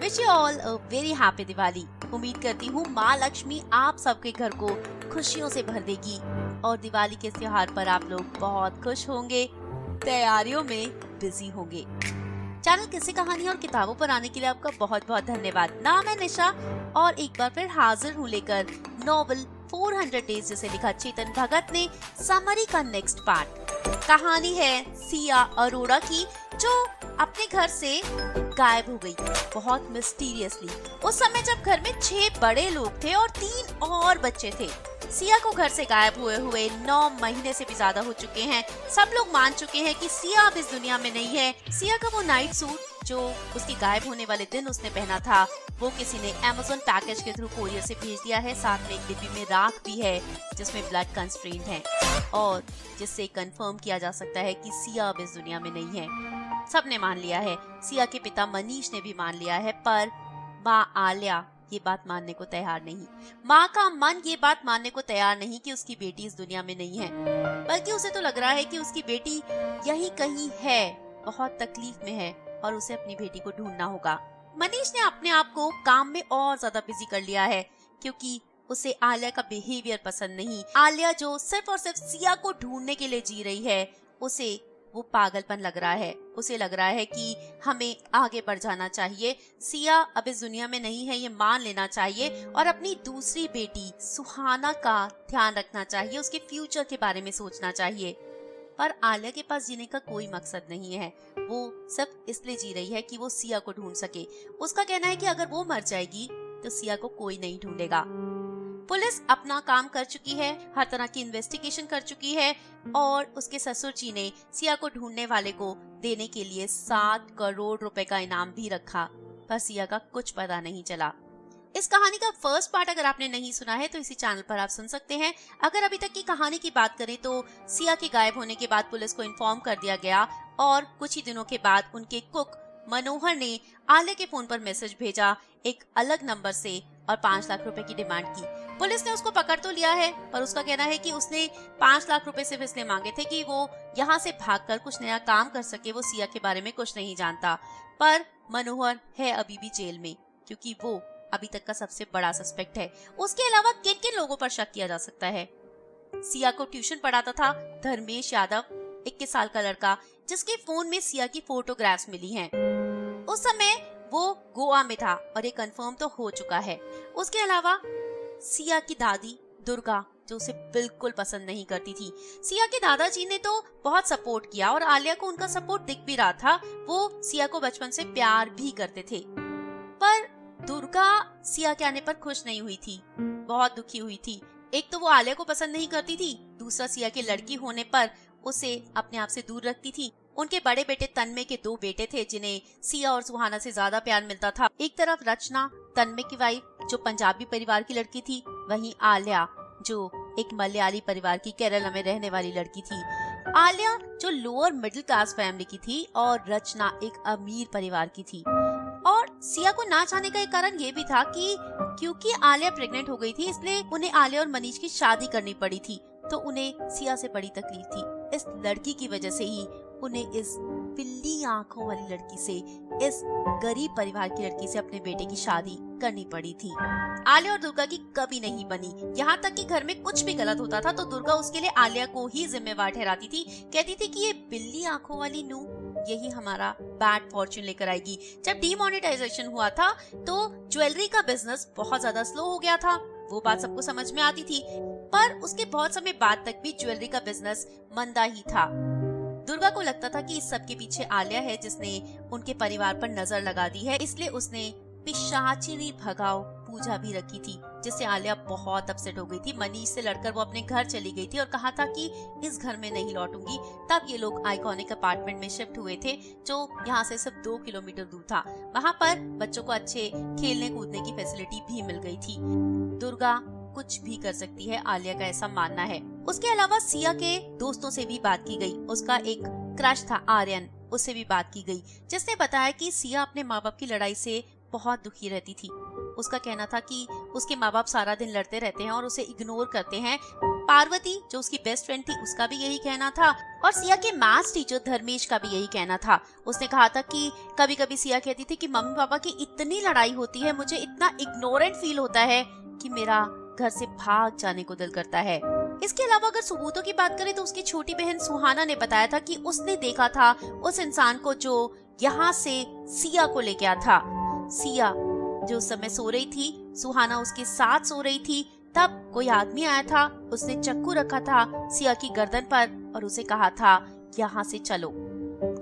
Wish you all a very happy Diwali. उम्मीद करती हूँ माँ लक्ष्मी आप सबके घर को खुशियों से भर देगी और दिवाली के त्योहार पर आप लोग बहुत खुश होंगे, तैयारियों में बिजी होंगे। चैनल किस्से कहानी और किताबों पर आने के लिए आपका बहुत बहुत धन्यवाद। नाम है निशा और एक बार फिर हाजिर हूँ लेकर नॉवल 400 डेज जिसे लिखा चेतन भगत ने समरी का नेक्स्ट पार्ट। कहानी है सिया अरोड़ा की जो अपने घर से गायब हो गई बहुत मिस्टीरियसली। उस समय जब घर में 6 बड़े लोग थे और 3 और बच्चे थे। सिया को घर से गायब हुए 9 महीने से भी ज्यादा हो चुके हैं। सब लोग मान चुके हैं कि सिया अब इस दुनिया में नहीं है। सिया का वो नाइट सूट जो उसकी गायब होने वाले दिन उसने पहना था वो किसी ने अमेज़न पैकेज के थ्रू कोरियर से भेज दिया है। साथ में एक डिब्बी में राख भी है जिसमें ब्लड कंस्ट्रेंट है और जिससे कंफर्म किया जा सकता है कि सिया अब इस दुनिया में नहीं है। सबने मान लिया है, सिया के पिता मनीष ने भी मान लिया है, पर माँ आलिया ये बात मानने को तैयार नहीं। माँ का मन ये बात मानने को तैयार नहीं कि उसकी बेटी इस दुनिया में नहीं है, बल्कि उसे तो लग रहा है कि उसकी बेटी यहीं कहीं है, बहुत तकलीफ में है और उसे अपनी बेटी को ढूंढना होगा। मनीष ने अपने आप को काम में और ज्यादा बिजी कर लिया है क्योंकि उसे आलिया का बिहेवियर पसंद नहीं। आलिया जो सिर्फ और सिर्फ सिया को ढूंढने के लिए जी रही है, उसे वो पागलपन लग रहा है। उसे लग रहा है कि हमें आगे बढ़ जाना चाहिए, सिया अब इस दुनिया में नहीं है ये मान लेना चाहिए और अपनी दूसरी बेटी सुहाना का ध्यान रखना चाहिए, उसके फ्यूचर के बारे में सोचना चाहिए। पर आलिया के पास जीने का कोई मकसद नहीं है, वो सिर्फ इसलिए जी रही है कि वो सिया को ढूंढ सके। उसका कहना है कि अगर वो मर जाएगी तो सिया को कोई नहीं ढूंढेगा। पुलिस अपना काम कर चुकी है, हर तरह की इन्वेस्टिगेशन कर चुकी है और उसके ससुर जी ने सिया को ढूंढने वाले को देने के लिए 7 करोड़ रुपए का इनाम भी रखा, पर सिया का कुछ पता नहीं चला। इस कहानी का फर्स्ट पार्ट अगर आपने नहीं सुना है तो इसी चैनल पर आप सुन सकते हैं। अगर अभी तक की कहानी की बात करें तो सिया के गायब होने के बाद पुलिस को इन्फॉर्म कर दिया गया और कुछ ही दिनों के बाद उनके कुक मनोहर ने आलिया के फोन पर मैसेज भेजा एक अलग नंबर से और 5 लाख रुपए की डिमांड की। पुलिस ने उसको पकड़ तो लिया है, पर उसका कहना है कि उसने 5 लाख रुपए सिर्फ इसलिए मांगे थे कि वो यहाँ से भागकर कुछ नया काम कर सके। वो सिया के बारे में कुछ नहीं जानता, पर मनोहर है अभी भी जेल में क्योंकि वो अभी तक का सबसे बड़ा सस्पेक्ट है। उसके अलावा किन किन लोगों पर शक किया जा सकता है? सिया को ट्यूशन पढ़ाता था धर्मेश यादव, 21 साल का लड़का जिसके फोन में सिया की फोटोग्राफ्स मिली हैं। उस समय वो गोवा में था और ये कंफर्म तो हो चुका है। उसके अलावा सिया की दादी दुर्गा जो उसे बिल्कुल पसंद नहीं करती थी। सिया के दादाजी ने तो बहुत सपोर्ट किया और आलिया को उनका सपोर्ट दिख भी रहा था। वो सिया को बचपन से प्यार भी करते थे, पर दुर्गा सिया के आने पर खुश नहीं हुई थी, बहुत दुखी हुई थी। एक तो वो आलिया को पसंद नहीं करती थी, दूसरा सिया की लड़की होने पर उसे अपने आप से दूर रखती थी। उनके बड़े बेटे तन्मय के 2 बेटे थे जिन्हें सिया और सुहाना से ज्यादा प्यार मिलता था। एक तरफ रचना तन्मय की वाइफ जो पंजाबी परिवार की लड़की थी, वहीं आलिया जो एक मलयाली परिवार की केरला में रहने वाली लड़की थी। आलिया जो लोअर मिडिल क्लास फैमिली की थी और रचना एक अमीर परिवार की थी। और सिया को ना चाहने का एक कारण ये भी था कि क्योंकि आलिया प्रेग्नेंट हो गई थी इसलिए उन्हें आलिया और मनीष की शादी करनी पड़ी थी, तो उन्हें सिया से बड़ी तकलीफ थी। इस लड़की की वजह से ही उन्हें इस पिल्ली आंखों वाली लड़की से, इस गरीब परिवार की लड़की से अपने बेटे की शादी करनी पड़ी थी। आलिया और दुर्गा की कभी नहीं बनी, यहाँ तक कि घर में कुछ भी गलत होता था तो दुर्गा उसके लिए आलिया को ही जिम्मेवार ठहराती थी। कहती थी कि ये बिल्ली आंखों वाली नू यही हमारा बैड फॉर्च्यून लेकर आएगी। जब डीमोनेटाइजेशन हुआ था तो ज्वेलरी का बिजनेस बहुत ज्यादा स्लो हो गया था, वो बात सबको समझ में आती थी, पर उसके बहुत समय बाद तक भी ज्वेलरी का बिजनेस मंदा ही था। दुर्गा को लगता था कि इस सब के पीछे आलिया है जिसने उनके परिवार पर नजर लगा दी है, इसलिए उसने पिशाचिनी भगाओ पूजा भी रखी थी, जिससे आलिया बहुत अपसेट हो गई थी। मनीष से लड़कर वो अपने घर चली गई थी और कहा था कि इस घर में नहीं लौटूंगी। तब ये लोग आइकॉनिक अपार्टमेंट में शिफ्ट हुए थे जो यहाँ से सिर्फ 2 किलोमीटर दूर था। वहाँ पर बच्चों को अच्छे खेलने कूदने की फैसिलिटी भी मिल गई थी। दुर्गा कुछ भी कर सकती है, आलिया का ऐसा मानना है। उसके अलावा सिया के दोस्तों से भी बात की गई। उसका एक क्रश था आर्यन, उससे भी बात की गई, जिसने बताया कि सिया अपने माँ बाप की लड़ाई से बहुत दुखी रहती थी। उसका कहना था कि उसके माँ बाप सारा दिन लड़ते रहते हैं और उसे इग्नोर करते हैं। पार्वती जो उसकी बेस्ट फ्रेंड थी उसका भी यही कहना था और सिया के मैथ्स टीचर धर्मेश का भी यही कहना था। उसने कहा था कि कभी कभी सिया कहती थी कि मम्मी पापा की इतनी लड़ाई होती है, मुझे इतना इग्नोरेंट फील होता है कि मेरा घर से भाग जाने को दिल करता है। इसके अलावा अगर सबूतों की बात करें तो उसकी छोटी बहन सुहाना ने बताया था कि उसने देखा था उस इंसान को जो यहाँ से सिया को लेके आया था। सिया जो उस समय सो रही थी, सुहाना उसके साथ सो रही थी, तब कोई आदमी आया था, उसने चाकू रखा था सिया की गर्दन पर और उसे कहा था यहाँ से चलो।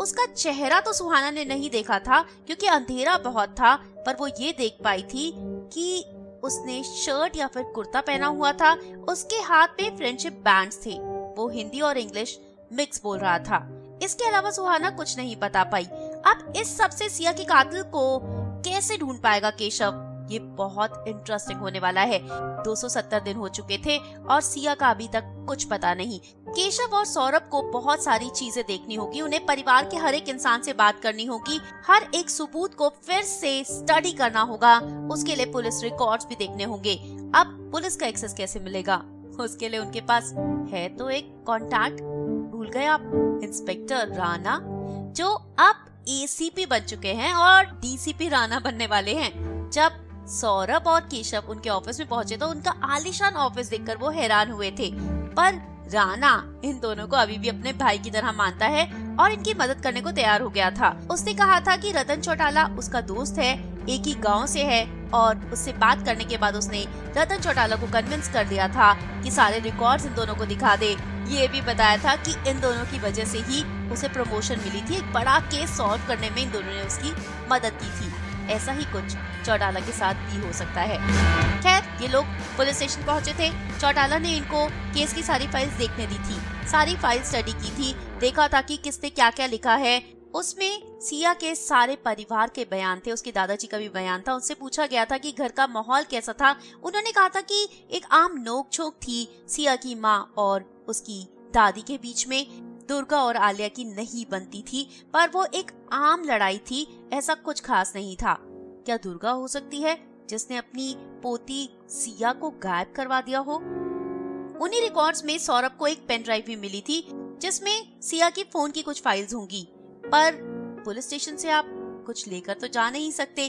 उसका चेहरा तो सुहाना ने नहीं देखा था क्योंकि अंधेरा बहुत था, पर वो ये देख पाई थी कि उसने शर्ट या फिर कुर्ता पहना हुआ था, उसके हाथ में फ्रेंडशिप बैंड्स थे, वो हिंदी और इंग्लिश मिक्स बोल रहा था। इसके अलावा सुहाना कुछ नहीं बता पाई। अब इस सब से सिया के कातिल को कैसे ढूंढ पाएगा केशव, ये बहुत इंटरेस्टिंग होने वाला है। 270 दिन हो चुके थे और सिया का अभी तक कुछ पता नहीं। केशव और सौरभ को बहुत सारी चीजें देखनी होगी, उन्हें परिवार के हर एक इंसान से बात करनी होगी, हर एक सबूत को फिर से स्टडी करना होगा, उसके लिए पुलिस रिकॉर्ड्स भी देखने होंगे। अब पुलिस का एक्सेस कैसे मिलेगा, उसके लिए उनके पास है तो एक कॉन्टैक्ट, भूल गए आप, इंस्पेक्टर राणा जो अब एसीपी बन चुके हैं और डीसीपी राणा बनने वाले हैं। जब सौरभ और केशव उनके ऑफिस में पहुंचे तो उनका आलीशान ऑफिस देखकर वो हैरान हुए थे, पर राणा इन दोनों को अभी भी अपने भाई की तरह मानता है और इनकी मदद करने को तैयार हो गया था। उसने कहा था कि रतन चौटाला उसका दोस्त है, एक ही गांव से है और उससे बात करने के बाद उसने रतन चौटाला को कन्विंस कर दिया था कि सारे रिकॉर्ड्स इन दोनों को दिखा दे। ये भी बताया था कि इन दोनों की वजह से ही उसे प्रमोशन मिली थी, एक बड़ा केस सॉल्व करने में इन दोनों ने उसकी मदद की थी। ऐसा ही कुछ चौटाला के साथ भी हो सकता है। खैर, ये लोग पुलिस स्टेशन पहुंचे थे। चौटाला ने इनको केस की सारी फाइल्स देखने दी थी, सारी फाइल स्टडी की थी, देखा था कि किसने क्या क्या लिखा है। उसमें सिया के सारे परिवार के बयान थे, उसके दादाजी का भी बयान था। उनसे पूछा गया था कि घर का माहौल कैसा था। उन्होंने कहा था कि एक आम नोक-झोंक थी सिया की माँ और उसकी दादी के बीच में। दुर्गा और आलिया की नहीं बनती थी, पर वो एक आम लड़ाई थी, ऐसा कुछ खास नहीं था। क्या दुर्गा हो सकती है जिसने अपनी पोती सिया को गायब करवा दिया हो? उन्हीं रिकॉर्ड्स में सौरभ को एक पेन ड्राइव भी मिली थी जिसमें सिया की फोन की कुछ फाइल्स होंगी, पर पुलिस स्टेशन से आप कुछ लेकर तो जा नहीं सकते,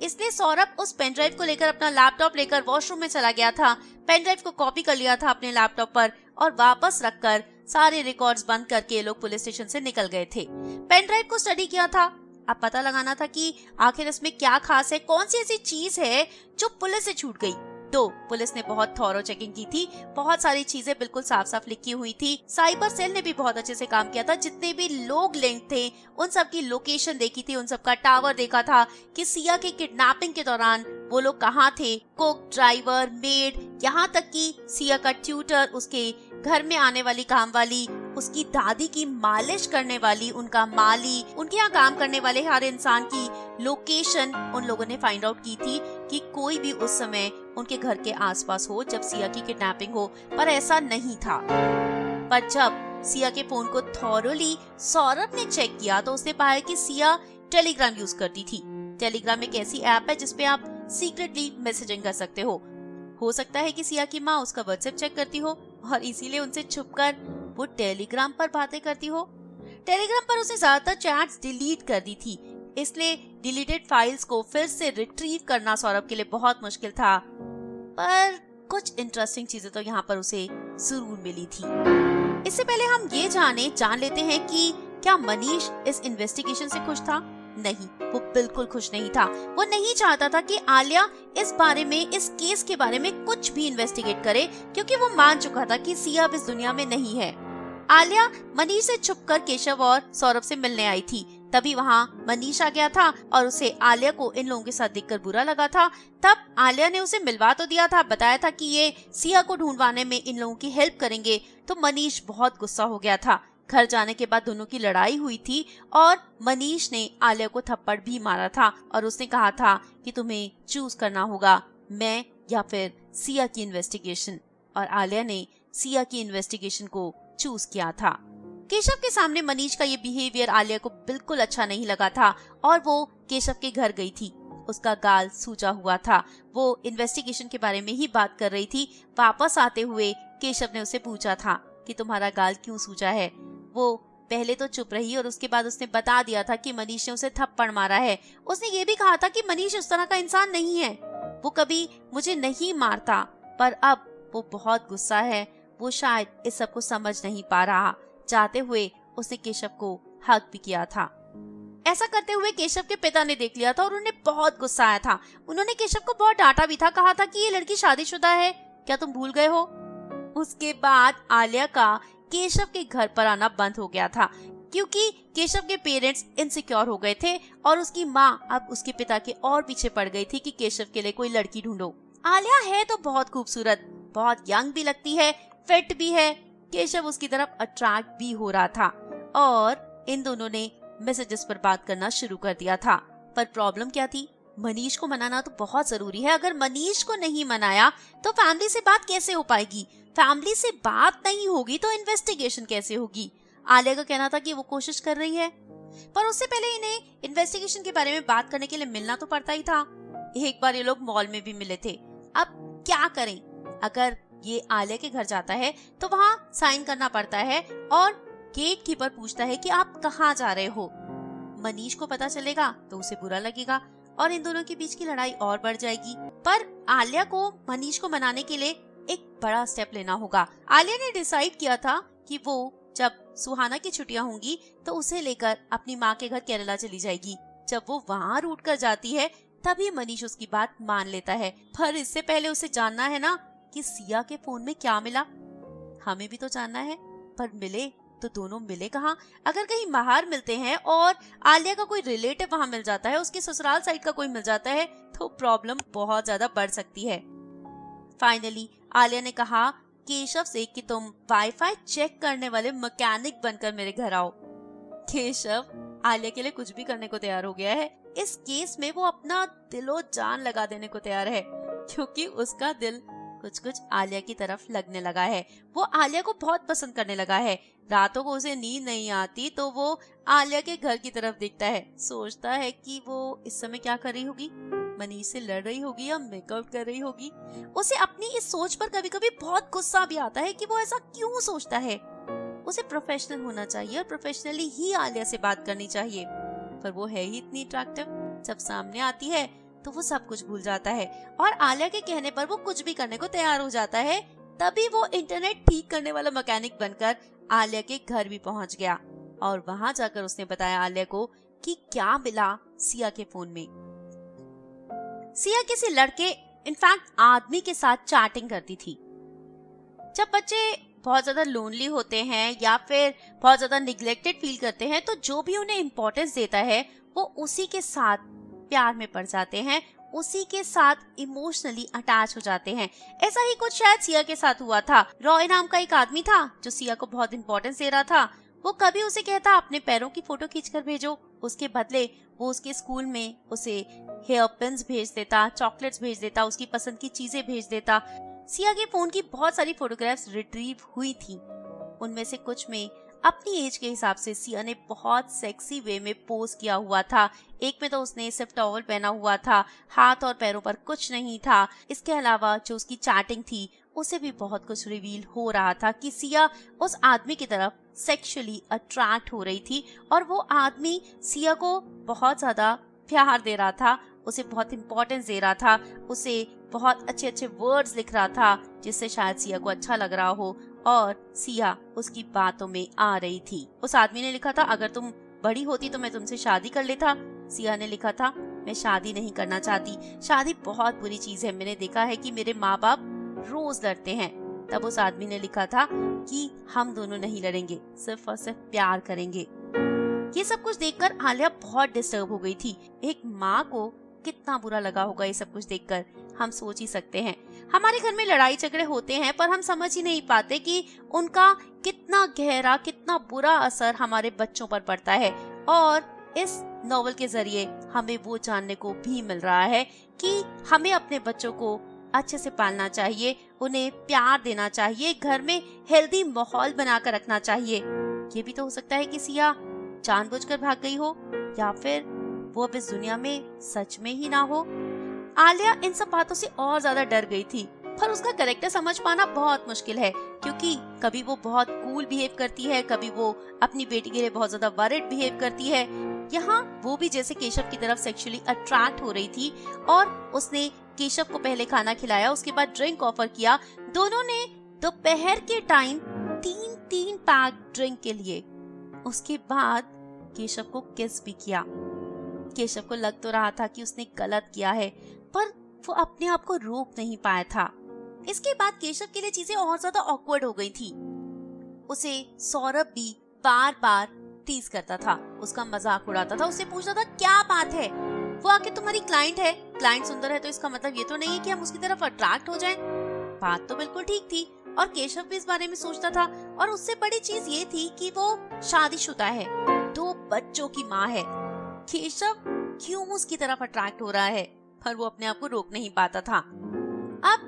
इसलिए सौरभ उस पेन ड्राइव को लेकर अपना लैपटॉप लेकर वॉशरूम में चला गया था। पेन ड्राइव को कॉपी कर लिया था अपने लैपटॉप पर और वापस रखकर सारे रिकॉर्ड्स बंद करके ये लोग पुलिस स्टेशन से निकल गए थे। पेन ड्राइव को स्टडी किया था, अब पता लगाना था कि आखिर इसमें क्या खास है, कौन सी ऐसी चीज है जो पुलिस से छूट गई। तो पुलिस ने बहुत थॉरो चेकिंग की थी, बहुत सारी चीजें बिल्कुल साफ साफ लिखी हुई थी। साइबर सेल ने भी बहुत अच्छे से काम किया था, जितने भी लोग लिंक थे उन सब की लोकेशन देखी थी, उन सब का टावर देखा था कि सिया के किडनैपिंग के दौरान वो लोग कहाँ थे, कुक, ड्राइवर, मेड, यहाँ तक कि सिया का ट्यूटर, उसके घर में आने वाली काम वाली, उसकी दादी की मालिश करने वाली, उनका माली, उनके यहाँ काम करने वाले हर इंसान की लोकेशन उन लोगों ने फाइंड आउट की थी कि कोई भी उस समय उनके घर के आसपास हो जब सिया की किडनैपिंग हो, पर ऐसा नहीं था। पर जब सिया के फोन को थॉरोली सौरभ ने चेक किया तो उसने पाया कि सिया टेलीग्राम यूज करती थी। टेलीग्राम एक ऐसी ऐप है जिसपे आप सीक्रेटली मैसेजिंग कर सकते हो सकता है कि सिया की माँ उसका व्हाट्सएप चेक करती हो और इसीलिए उनसे छुपकर वो टेलीग्राम पर बातें करती हो। टेलीग्राम पर उसने ज्यादातर चैट्स डिलीट कर दी थी, इसलिए डिलीटेड फाइल्स को फिर से रिट्रीव करना सौरभ के लिए बहुत मुश्किल था। पर कुछ इंटरेस्टिंग चीजें तो यहाँ पर उसे जरूर मिली थी। इससे पहले हम ये जान लेते हैं कि क्या मनीष इस इन्वेस्टिगेशन से खुश था? नहीं, वो बिल्कुल खुश नहीं था। वो नहीं चाहता था कि आलिया इस बारे में, इस केस के बारे में कुछ भी इन्वेस्टिगेट करे, क्योंकि वो मान चुका था कि सिया अब इस दुनिया में नहीं है। आलिया मनीष से छुपकर केशव और सौरभ से मिलने आई थी, तभी वहाँ मनीष आ गया था और उसे आलिया को इन लोगों के साथ देखकर बुरा लगा था। तब आलिया ने उसे मिलवा तो दिया था, बताया था कि ये सिया को ढूंढवाने में इन लोगों की हेल्प करेंगे, तो मनीष बहुत गुस्सा हो गया था। घर जाने के बाद दोनों की लड़ाई हुई थी और मनीष ने आलिया को थप्पड़ भी मारा था और उसने कहा था कि तुम्हें चूज करना होगा, मैं या फिर सिया की इन्वेस्टिगेशन, और आलिया ने सिया की इन्वेस्टिगेशन को चूज किया था। केशव के सामने मनीष का ये बिहेवियर आलिया को बिल्कुल अच्छा नहीं लगा था और वो केशव के घर गई थी। उसका गाल सूजा हुआ था। वो इन्वेस्टिगेशन के बारे में ही बात कर रही थी। वापस आते हुए केशव ने उसे पूछा था कि तुम्हारा गाल क्यों सूजा है। वो पहले तो चुप रही और उसके बाद उसने बता दिया था कि मनीष ने उसे थप्पड़ मारा है। उसने ये भी कहा था कि मनीष उस तरह का इंसान नहीं है, वो कभी मुझे नहीं मारता, पर अब वो बहुत गुस्सा है। वो शायद इस सब को समझ नहीं पा रहा। जाते हुए उसने केशव को हग भी किया था। ऐसा करते हुए केशव के पिता ने देख लिया था और उन्हें बहुत गुस्सा आया था। उन्होंने केशव को बहुत डांटा भी था, कहा था कि ये लड़की शादीशुदा है, क्या तुम भूल गए हो। उसके बाद आलिया का केशव के घर पर आना बंद हो गया था, क्योंकि केशव के पेरेंट्स इनसिक्योर हो गए थे और उसकी माँ अब उसके पिता के और पीछे पड़ गई थी कि केशव के लिए कोई लड़की ढूंढो। आलिया है तो बहुत खूबसूरत, बहुत यंग भी लगती है, फिट भी है। केशव उसकी तरफ अट्रैक्ट भी हो रहा था और इन दोनों ने मैसेजेस पर बात करना शुरू कर दिया था। पर प्रॉब्लम क्या थी, मनीष को मनाना तो बहुत जरूरी है। अगर मनीष को नहीं मनाया तो फैमिली से बात कैसे हो पाएगी। फैमिली से बात नहीं होगी तो इन्वेस्टिगेशन कैसे होगी। आलिया का कहना था कि वो कोशिश कर रही है, पर उससे पहले इन्हें इन्वेस्टिगेशन के बारे में बात करने के लिए मिलना तो पड़ता ही था। एक बार ये लोग मॉल में भी मिले थे। अब क्या करें, अगर ये आलिया के घर जाता है तो वहाँ साइन करना पड़ता है और गेट कीपर पूछता है कि आप कहाँ जा रहे हो। मनीष को पता चलेगा तो उसे बुरा लगेगा और इन दोनों के बीच की लड़ाई और बढ़ जाएगी। पर आलिया को मनीष को मनाने के लिए एक बड़ा स्टेप लेना होगा। आलिया ने डिसाइड किया था कि वो जब सुहाना की छुट्टियां होंगी तो उसे लेकर अपनी माँ के घर केरला चली जाएगी। जब वो वहाँ रूट कर जाती है तभी मनीष उसकी बात मान लेता है। पर इससे पहले उसे जानना है ना कि सिया के फोन में क्या मिला। हमें भी तो जानना है, पर मिले तो दोनों मिले कहाँ। अगर कहीं बाहर मिलते हैं और आलिया का कोई रिलेटिव वहाँ मिल जाता है, उसके ससुराल साइड का कोई मिल जाता है, तो प्रॉब्लम बहुत ज्यादा बढ़ सकती है। फाइनली आलिया ने कहा केशव से कि तुम वाईफाई चेक करने वाले मैकेनिक बनकर मेरे घर आओ। केशव आलिया के लिए कुछ भी करने को तैयार हो गया है। इस केस में वो अपना दिलो जान लगा देने को तैयार है, क्योंकि उसका दिल कुछ कुछ आलिया की तरफ लगने लगा है। वो आलिया को बहुत पसंद करने लगा है। रातों को उसे नींद नहीं आती तो वो आलिया के घर की तरफ देखता है, सोचता है कि वो इस समय क्या कर रही होगी, मनीष से लड़ रही होगी या मेकआउट कर रही होगी। उसे अपनी इस सोच पर कभी कभी बहुत गुस्सा भी आता है कि वो ऐसा क्यों सोचता है। उसे प्रोफेशनल होना चाहिए और प्रोफेशनली ही आलिया से बात करनी चाहिए, पर वो है ही इतनी अट्रैक्टिव। जब सामने आती है तो वो सब कुछ भूल जाता है और आलिया के कहने पर वो कुछ भी करने को तैयार हो जाता है। तभी वो इंटरनेट ठीक करने वाला मैकेनिक बनकर आलिया के घर भी पहुंच गया और वहां जाकर उसने बताया आलिया को कि क्या मिला सिया के फोन में। सिया किसी लड़के, इनफैक्ट आदमी के साथ चैटिंग करती थी। जब बच्चे बहुत ज्यादा लोनली होते हैं या फिर बहुत ज्यादा निग्लेक्टेड फील करते हैं तो जो भी उन्हें इम्पोर्टेंस देता है वो उसी के साथ प्यार में पड़ जाते हैं, उसी के साथ इमोशनली अटैच हो जाते हैं। ऐसा ही कुछ शायद सिया के साथ हुआ था। रॉय नाम का एक आदमी था जो सिया को बहुत इम्पोर्टेंस दे रहा था। वो कभी उसे कहता अपने पैरों की फोटो खींचकर भेजो, उसके बदले वो उसके स्कूल में उसे हेयर पिन्स भेज देता, चॉकलेट्स भेज देता, उसकी पसंद की चीजें भेज देता। सिया के फोन की बहुत सारी फोटोग्राफ्स रिट्रीव हुई थी। उनमें से कुछ में अपनी एज के हिसाब से सिया ने बहुत सेक्सी वे में पोज किया हुआ था। एक में तो उसने सिर्फ टॉवल पहना हुआ था, हाथ और पैरों पर कुछ नहीं था। इसके अलावा जो उसकी चैटिंग थी उसे भी बहुत कुछ रिवील हो रहा था कि सिया उस आदमी की तरफ सेक्सुअली अट्रैक्ट हो रही थी और वो आदमी सिया को बहुत ज्यादा प्यार दे रहा था, उसे बहुत इम्पोर्टेंस दे रहा था, उसे बहुत अच्छे अच्छे वर्ड्स लिख रहा था जिससे शायद सिया को अच्छा लग रहा हो और सिया उसकी बातों में आ रही थी। उस आदमी ने लिखा था अगर तुम बड़ी होती तो मैं तुमसे शादी कर लेता। सिया ने लिखा था मैं शादी नहीं करना चाहती, शादी बहुत बुरी चीज है, मैंने देखा है कि मेरे माँ बाप रोज लड़ते हैं। तब उस आदमी ने लिखा था कि हम दोनों नहीं लड़ेंगे, सिर्फ और सिर्फ प्यार करेंगे। ये सब कुछ देखकर आलिया बहुत डिस्टर्ब हो गई थी। एक माँ को कितना बुरा लगा होगा ये सब कुछ देखकर, हम सोच ही सकते हैं। हमारे घर में लड़ाई झगड़े होते हैं पर हम समझ ही नहीं पाते कि उनका कितना गहरा, कितना बुरा असर हमारे बच्चों पर पड़ता है। और इस नॉवल के जरिए हमें वो जानने को भी मिल रहा है कि हमें अपने बच्चों को अच्छे से पालना चाहिए, उन्हें प्यार देना चाहिए, घर में हेल्दी माहौल बनाकर रखना चाहिए। ये भी तो हो सकता है कि सिया जानबूझकर भाग गई हो या फिर वो अब इस दुनिया में सच में ही ना हो। आलिया इन सब बातों से और ज्यादा डर गई थी, पर उसका कैरेक्टर समझ पाना बहुत मुश्किल है, क्योंकि कभी वो बहुत कूल बिहेव करती है, कभी वो अपनी बेटी के लिए बहुत ज्यादा वरिड बिहेव करती है। यहाँ वो भी जैसे केशव की तरफ सेक्सुअली अट्रैक्ट हो रही थी और उसने केशव को पहले खाना खिलाया, उसके बाद ड्रिंक ऑफर किया। दोनों ने दोपहर के टाइम 3 पैक ड्रिंक के लिए। उसके बाद केशव को किस भी किया। केशव को लग तो रहा था कि उसने गलत किया है, पर वो अपने आप को रोक नहीं पाया था। इसके बाद केशव के लिए चीजें और ज्यादा ऑकवर्ड हो गई थी। उसे सौरभ भी बार बार टीज करता था, उसका मजाक उड़ाता था, उससे पूछता था क्या बात है, वो आके तुम्हारी क्लाइंट है, क्लाइंट सुंदर है तो इसका मतलब ये तो नहीं है कि हम उसकी तरफ अट्रैक्ट हो जाएं। बात तो बिल्कुल ठीक थी और केशव भी इस बारे में सोचता था। और उससे बड़ी चीज ये थी कि वो शादीशुदा है, 2 बच्चों की माँ है। केशव क्यों उसकी तरफ अट्रैक्ट हो रहा है, पर वो अपने आप को रोक नहीं पाता था। अब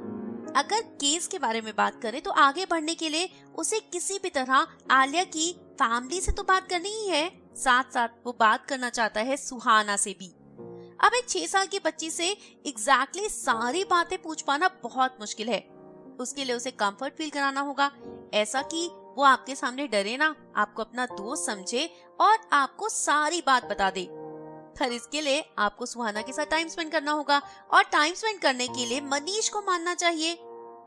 अगर केस के बारे में बात करें तो आगे बढ़ने के लिए उसे किसी भी तरह आलिया की फैमिली से तो बात करनी ही है, साथ साथ वो बात करना चाहता है सुहाना से भी। अब एक 6 साल की बच्ची से एग्जैक्टली सारी बातें पूछ पाना बहुत मुश्किल है। उसके लिए उसे कंफर्ट फील कराना होगा, ऐसा कि वो आपके सामने डरे ना, आपको अपना दोस्त समझे और आपको सारी बात बता दे। पर इसके लिए आपको सुहाना के साथ टाइम स्पेंड करना होगा और टाइम स्पेंड करने के लिए मनीष को मानना चाहिए।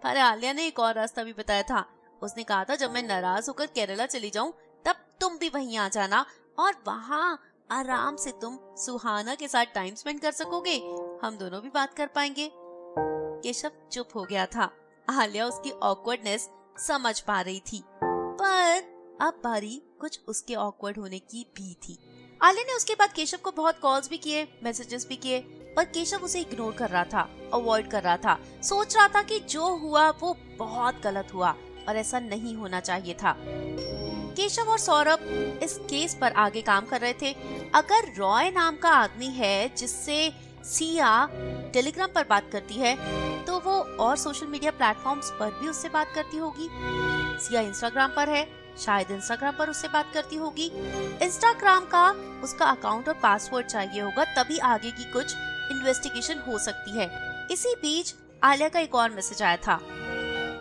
पर आलिया ने एक और रास्ता भी बताया था। उसने कहा था जब मैं नाराज होकर केरला चली जाऊं तब तुम भी वहीं आ जाना और वहाँ आराम से तुम सुहाना के साथ टाइम स्पेंड कर सकोगे, हम दोनों भी बात कर पाएंगे। केशव चुप हो गया था। आलिया उसकी ऑकवर्डनेस समझ पा रही थी, पर अब बारी कुछ उसके ऑकवर्ड होने की भी थी। आलिया ने उसके बाद केशव को बहुत कॉल्स भी किए, मैसेजेस भी किए, पर केशव उसे इग्नोर कर रहा था, अवॉइड कर रहा था, सोच रहा था कि जो हुआ वो बहुत गलत हुआ और ऐसा नहीं होना चाहिए था। केशव और सौरभ इस केस पर आगे काम कर रहे थे। अगर रॉय नाम का आदमी है जिससे सिया टेलीग्राम पर बात करती है, तो वो और सोशल मीडिया प्लेटफॉर्म्स पर भी उससे बात करती होगी। सिया इंस्टाग्राम पर है, शायद इंस्टाग्राम पर उससे बात करती होगी। इंस्टाग्राम का उसका अकाउंट और पासवर्ड चाहिए होगा, तभी आगे की कुछ इन्वेस्टिगेशन हो सकती है। इसी बीच आलिया का एक और मैसेज आया था,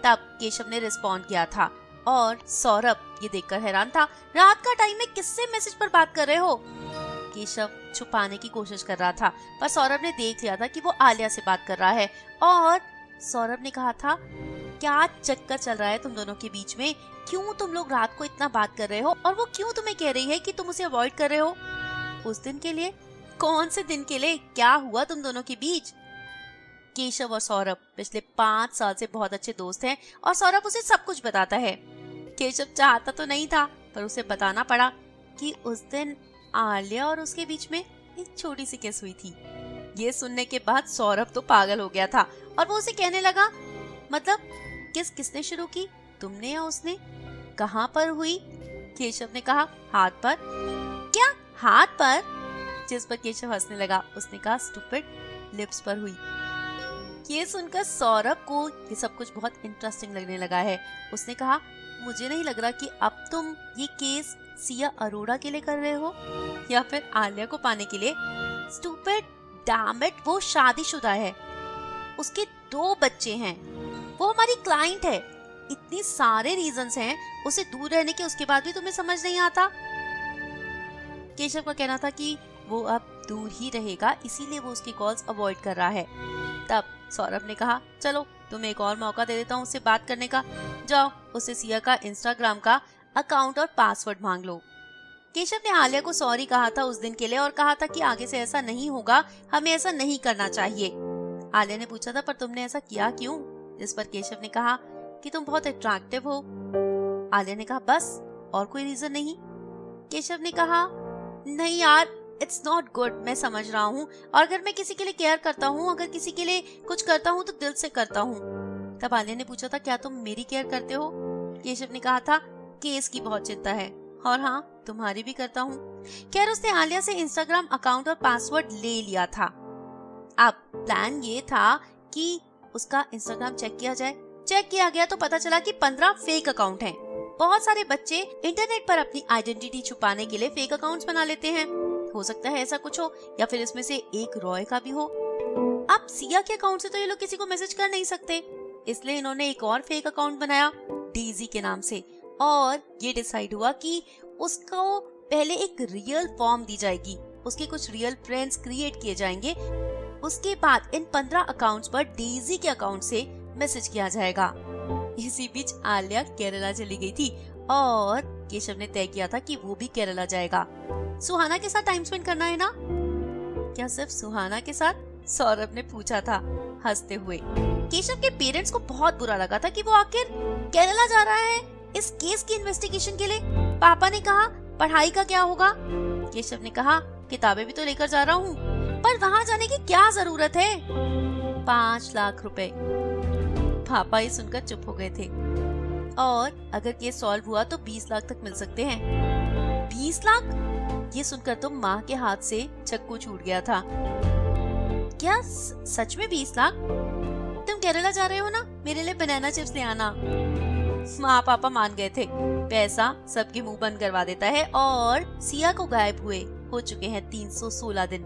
तब केशव ने रिस्पॉन्ड किया था और सौरभ ये देखकर हैरान था। रात का टाइम में किससे मैसेज पर बात कर रहे हो? केशव छुपाने की कोशिश कर रहा था, पर सौरभ ने देख लिया था कि वो आलिया से बात कर रहा है और सौरभ ने कहा था क्या चक्कर चल रहा है तुम दोनों के बीच में, क्यों तुम लोग रात को इतना बात कर रहे हो और वो क्यों तुम्हें कह रही है कि तुम उसे अवॉइड कर रहे हो? उस दिन के लिए? कौन से दिन के लिए? क्या हुआ तुम दोनों के बीच? केशव और सौरभ पिछले 5 साल से बहुत अच्छे दोस्त हैं और सौरभ उसे सब कुछ बताता है। केशव चाहता तो नहीं था, पर उसे बताना पड़ा कि उस दिन आलिया और उसके बीच में एक छोटी सी किस हुई थी। ये सुनने के बाद सौरभ तो पागल हो गया था और वो उसे कहने लगा, मतलब किसने शुरू की, तुमने या उसने? कहाँ पर हुई? केशव ने कहा हाथ पर। क्या हाथ पर? जिस पर केशव हंसने लगा। उसने कहा स्टूपिड, लिप्स पर हुई। ये सुनकर सौरभ को ये सब कुछ बहुत इंटरेस्टिंग लगने लगा है। उसने कहा मुझे नहीं लग रहा कि अब तुम ये केस सिया अरोड़ा के लिए कर रहे हो या फिर आलिया को पाने के लिए। स्टूपिड, डैम इट, वो शादीशुदा है, उसके 2 बच्चे हैं, वो हमारी क्लाइंट है। इतनी सारे रीजंस हैं उसे दूर रहने के, उसके बाद भी तुम्हें समझ नहीं आता? केशव का कहना था कि वो अब दूर ही रहेगा, इसीलिए वो उसकी कॉल्स अवॉइड कर रहा है। तब सौरभ ने कहा चलो तुम्हें एक और मौका दे देता हूँ उससे बात करने का, जाओ उससे सिया का इंस्टाग्राम का अकाउंट और पासवर्ड मांग लो। केशव ने आलिया को सॉरी कहा था उस दिन के लिए और कहा था कि आगे से ऐसा नहीं होगा, हमें ऐसा नहीं करना चाहिए। आलिया ने पूछा था पर तुमने ऐसा किया क्यों? जिस पर केशव ने कहा कि तुम बहुत अट्रैक्टिव हो। आलिया ने कहा बस, और कोई रीजन नहीं? केशव ने कहा नहीं यार, इट्स नॉट गुड, मैं समझ रहा हूँ, और अगर मैं किसी के लिए केयर करता हूँ, अगर किसी के लिए कुछ करता हूँ तो दिल से करता हूँ। तब आलिया ने पूछा था क्या तुम मेरी केयर करते हो? केशव ने कहा था केस की बहुत चिंता है और हाँ तुम्हारी भी करता हूँ। खैर उसने आलिया से इंस्टाग्राम अकाउंट और पासवर्ड ले लिया था। अब प्लान ये था कि उसका इंस्टाग्राम चेक किया जाए। चेक किया गया तो पता चला कि 15 फेक अकाउंट हैं। बहुत सारे बच्चे इंटरनेट पर अपनी आइडेंटिटी छुपाने के लिए फेक अकाउंट्स बना लेते हैं। हो सकता है ऐसा कुछ हो, या फिर इसमें से एक रॉय का भी हो। अब सिया के अकाउंट से तो ये लोग किसी को मैसेज कर नहीं सकते, इसलिए इन्होंने एक और फेक अकाउंट बनाया डेजी के नाम से, और ये डिसाइड हुआ कि उसको पहले एक रियल फॉर्म दी जाएगी, उसके कुछ रियल फ्रेंड्स क्रिएट किए जाएंगे, उसके बाद इन 15 अकाउंट्स पर डेजी के अकाउंट से मैसेज किया जाएगा। इसी बीच आलिया केरला चली गई थी और केशव ने तय किया था कि वो भी केरला जाएगा। सुहाना के साथ टाइम स्पेंड करना है ना? क्या सिर्फ सुहाना के साथ? सौरभ ने पूछा था हंसते हुए। केशव के पेरेंट्स को बहुत बुरा लगा था कि वो आखिर केरला जा रहा है इस केस की इन्वेस्टिगेशन के लिए। पापा ने कहा पढ़ाई का क्या होगा? केशव ने कहा किताबें भी तो लेकर जा रहा हूँ, पर वहाँ जाने की क्या जरूरत है? 5 लाख रुपए। पापा ही सुनकर चुप हो गए थे। और अगर केस सॉल्व हुआ तो 20 लाख तक मिल सकते हैं। 20 लाख? ये सुनकर तो माँ के हाथ से चक्कू छूट गया था। क्या सच में 20 लाख? तुम केरला जा रहे हो ना, मेरे लिए बनाना चिप्स ले आना। माँ पापा मान गए थे। पैसा सबके मुंह बंद करवा देता है, और सिया को गायब हुए हो चुके हैं 316 दिन।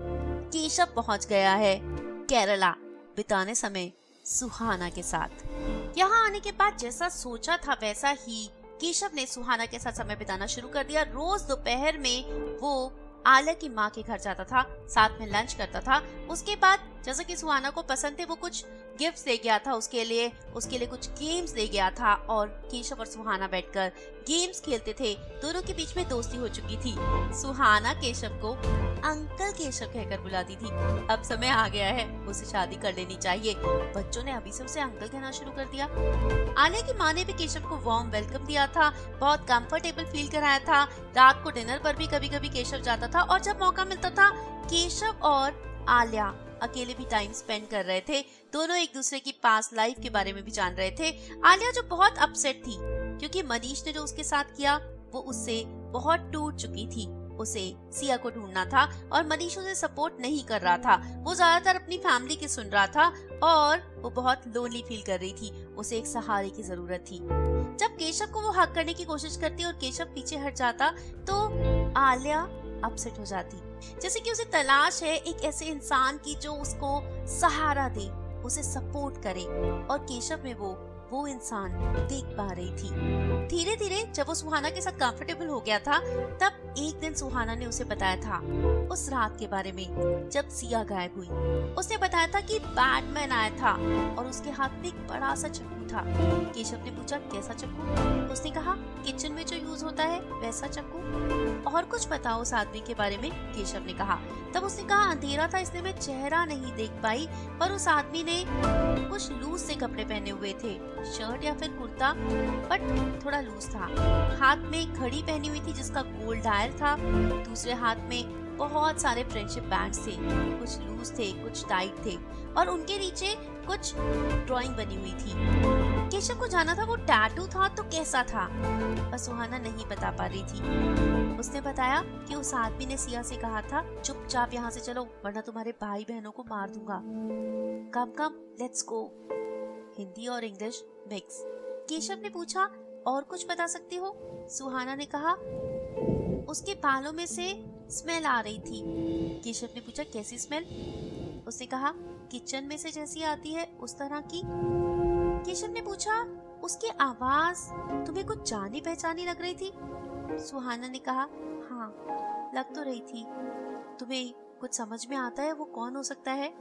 केशव पहुँच गया है केरला, बिताने समय सुहाना के साथ। यहाँ आने के बाद जैसा सोचा था वैसा ही केशव ने सुहाना के साथ समय बिताना शुरू कर दिया। रोज दोपहर में वो आलिया की माँ के घर जाता था, साथ में लंच करता था। उसके बाद जैसा कि सुहाना को पसंद थे, वो कुछ गिफ्ट्स ले गया था उसके लिए कुछ गेम्स ले गया था, और केशव और सुहाना बैठकर गेम्स खेलते थे। दोनों के बीच में दोस्ती हो चुकी थी। सुहाना केशव को अंकल केशव कहकर बुलाती थी। अब समय आ गया है, उसे शादी कर लेनी चाहिए। बच्चों ने अभी से उसे अंकल कहना शुरू कर दिया। आलिया की माँ ने भी केशव को वार्म वेलकम दिया था, बहुत कंफर्टेबल फील कराया था। रात को डिनर पर भी कभी कभी केशव जाता था, और जब मौका मिलता था केशव और आलिया अकेले भी टाइम स्पेंड कर रहे थे। दोनों एक दूसरे की पास्ट लाइफ के बारे में भी जान रहे थे। आलिया जो बहुत अपसेट थी क्योंकि मनीष ने जो उसके साथ किया वो उससे बहुत टूट चुकी थी। उसे सिया को ढूंढना था, और मनीष उसे सपोर्ट नहीं कर रहा था। वो ज्यादातर अपनी फैमिली की सुन रहा था, और वो बहुत लोनली फील कर रही थी। उसे एक सहारे की जरूरत थी। जब केशव को वो हक करने की कोशिश करती और केशव पीछे हट जाता तो आलिया अपसेट हो जाती, जैसे कि उसे तलाश है एक ऐसे इंसान की जो उसको सहारा दे, उसे सपोर्ट करे, और केशव में वो इंसान देख पा रही थी। धीरे धीरे जब वो सुहाना के साथ कंफर्टेबल हो गया था, तब एक दिन सुहाना ने उसे बताया था उस रात के बारे में जब सिया गायब हुई। उसने बताया था कि बैटमैन आया था और उसके हाथ में एक बड़ा सा चाकू था। केशव ने पूछा कैसा चाकू? उसने कहा किचन में जो यूज होता है वैसा चाकू। और कुछ बताओ उस आदमी के बारे में, केशव ने कहा। तब उसने कहा अंधेरा था इसलिए मैं चेहरा नहीं देख पाई, पर उस आदमी ने कुछ लूज से कपड़े पहने हुए थे, शर्ट या फिर कुर्ता, बट थोड़ा लूज था। हाथ में घड़ी पहनी हुई थी जिसका गोल्ड डायल था। दूसरे हाथ में बहुत सारे फ्रेंडशिप बैंड्स थे, कुछ लूज थे कुछ टाइट थे, और उनके नीचे कुछ ड्राइंग बनी हुई थी। केशव को जाना था वो टैटू था तो कैसा था, पर सुहाना नहीं बता पा रही थी। उसने बताया कि उस आदमी ने सिया से कहा था चुपचाप यहाँ से चलो वरना तुम्हारे भाई बहनों को मार दूंगा। कम कम लेट्स गो। हिंदी और इंग्लिश मिक्स। केशव ने पूछा और कुछ बता सकती हो? सुहाना ने कहा उसके बालों में से स्मेल आ रही थी। केशव ने पूछा कैसी स्मेल? उसने कहा किचन में से जैसी आती है उस तरह की। केशव ने पूछा उसकी आवाज तुम्हें कुछ जानी पहचानी लग रही थी? सुहाना ने कहा हाँ लग तो रही थी। तुम्हें कुछ समझ में आता है वो कौन हो सकता है?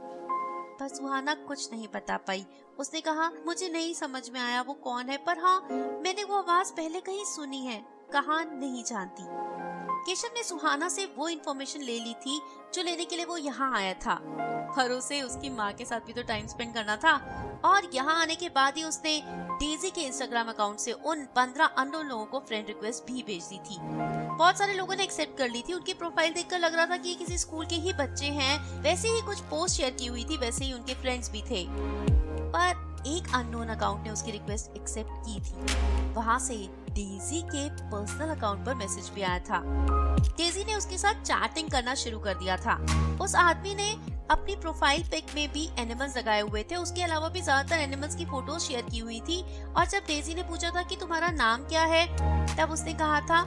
पर सुहाना कुछ नहीं बता पाई। उसने कहा मुझे नहीं समझ में आया वो कौन है, पर हाँ मैंने वो आवाज पहले कहीं सुनी है, कहाँ नहीं जानती। केशव ने सुहाना से वो इन्फॉर्मेशन ले ली थी जो लेने के लिए वो यहाँ आया था, और उसे उसकी माँ के साथ भी तो टाइम स्पेंड करना था। और यहाँ आने के बाद ही उसने डेजी के इंस्टाग्राम अकाउंट से उन 15 अननोन लोगों को फ्रेंड रिक्वेस्ट भी भेज दी थी। बहुत सारे लोगों ने एक्सेप्ट कर ली थी। उनकी प्रोफाइल देखकर लग रहा था कि ये किसी स्कूल के ही बच्चे हैं। वैसे ही कुछ पोस्ट शेयर की हुई थी, वैसे ही उनके फ्रेंड्स भी थे, पर एक अननोन अकाउंट ने उसकी रिक्वेस्ट एक्सेप्ट की थी। वहाँ से डेजी के पर्सनल अकाउंट पर मैसेज भी आया था। डेजी ने उसके साथ चैटिंग करना शुरू कर दिया था। उस आदमी ने अपनी प्रोफाइल पिक में भी एनिमल्स लगाए हुए थे, उसके अलावा भी ज्यादातर एनिमल्स की फोटोज शेयर की हुई थी। और जब डेजी ने पूछा था कि तुम्हारा नाम क्या है, तब उसने कहा था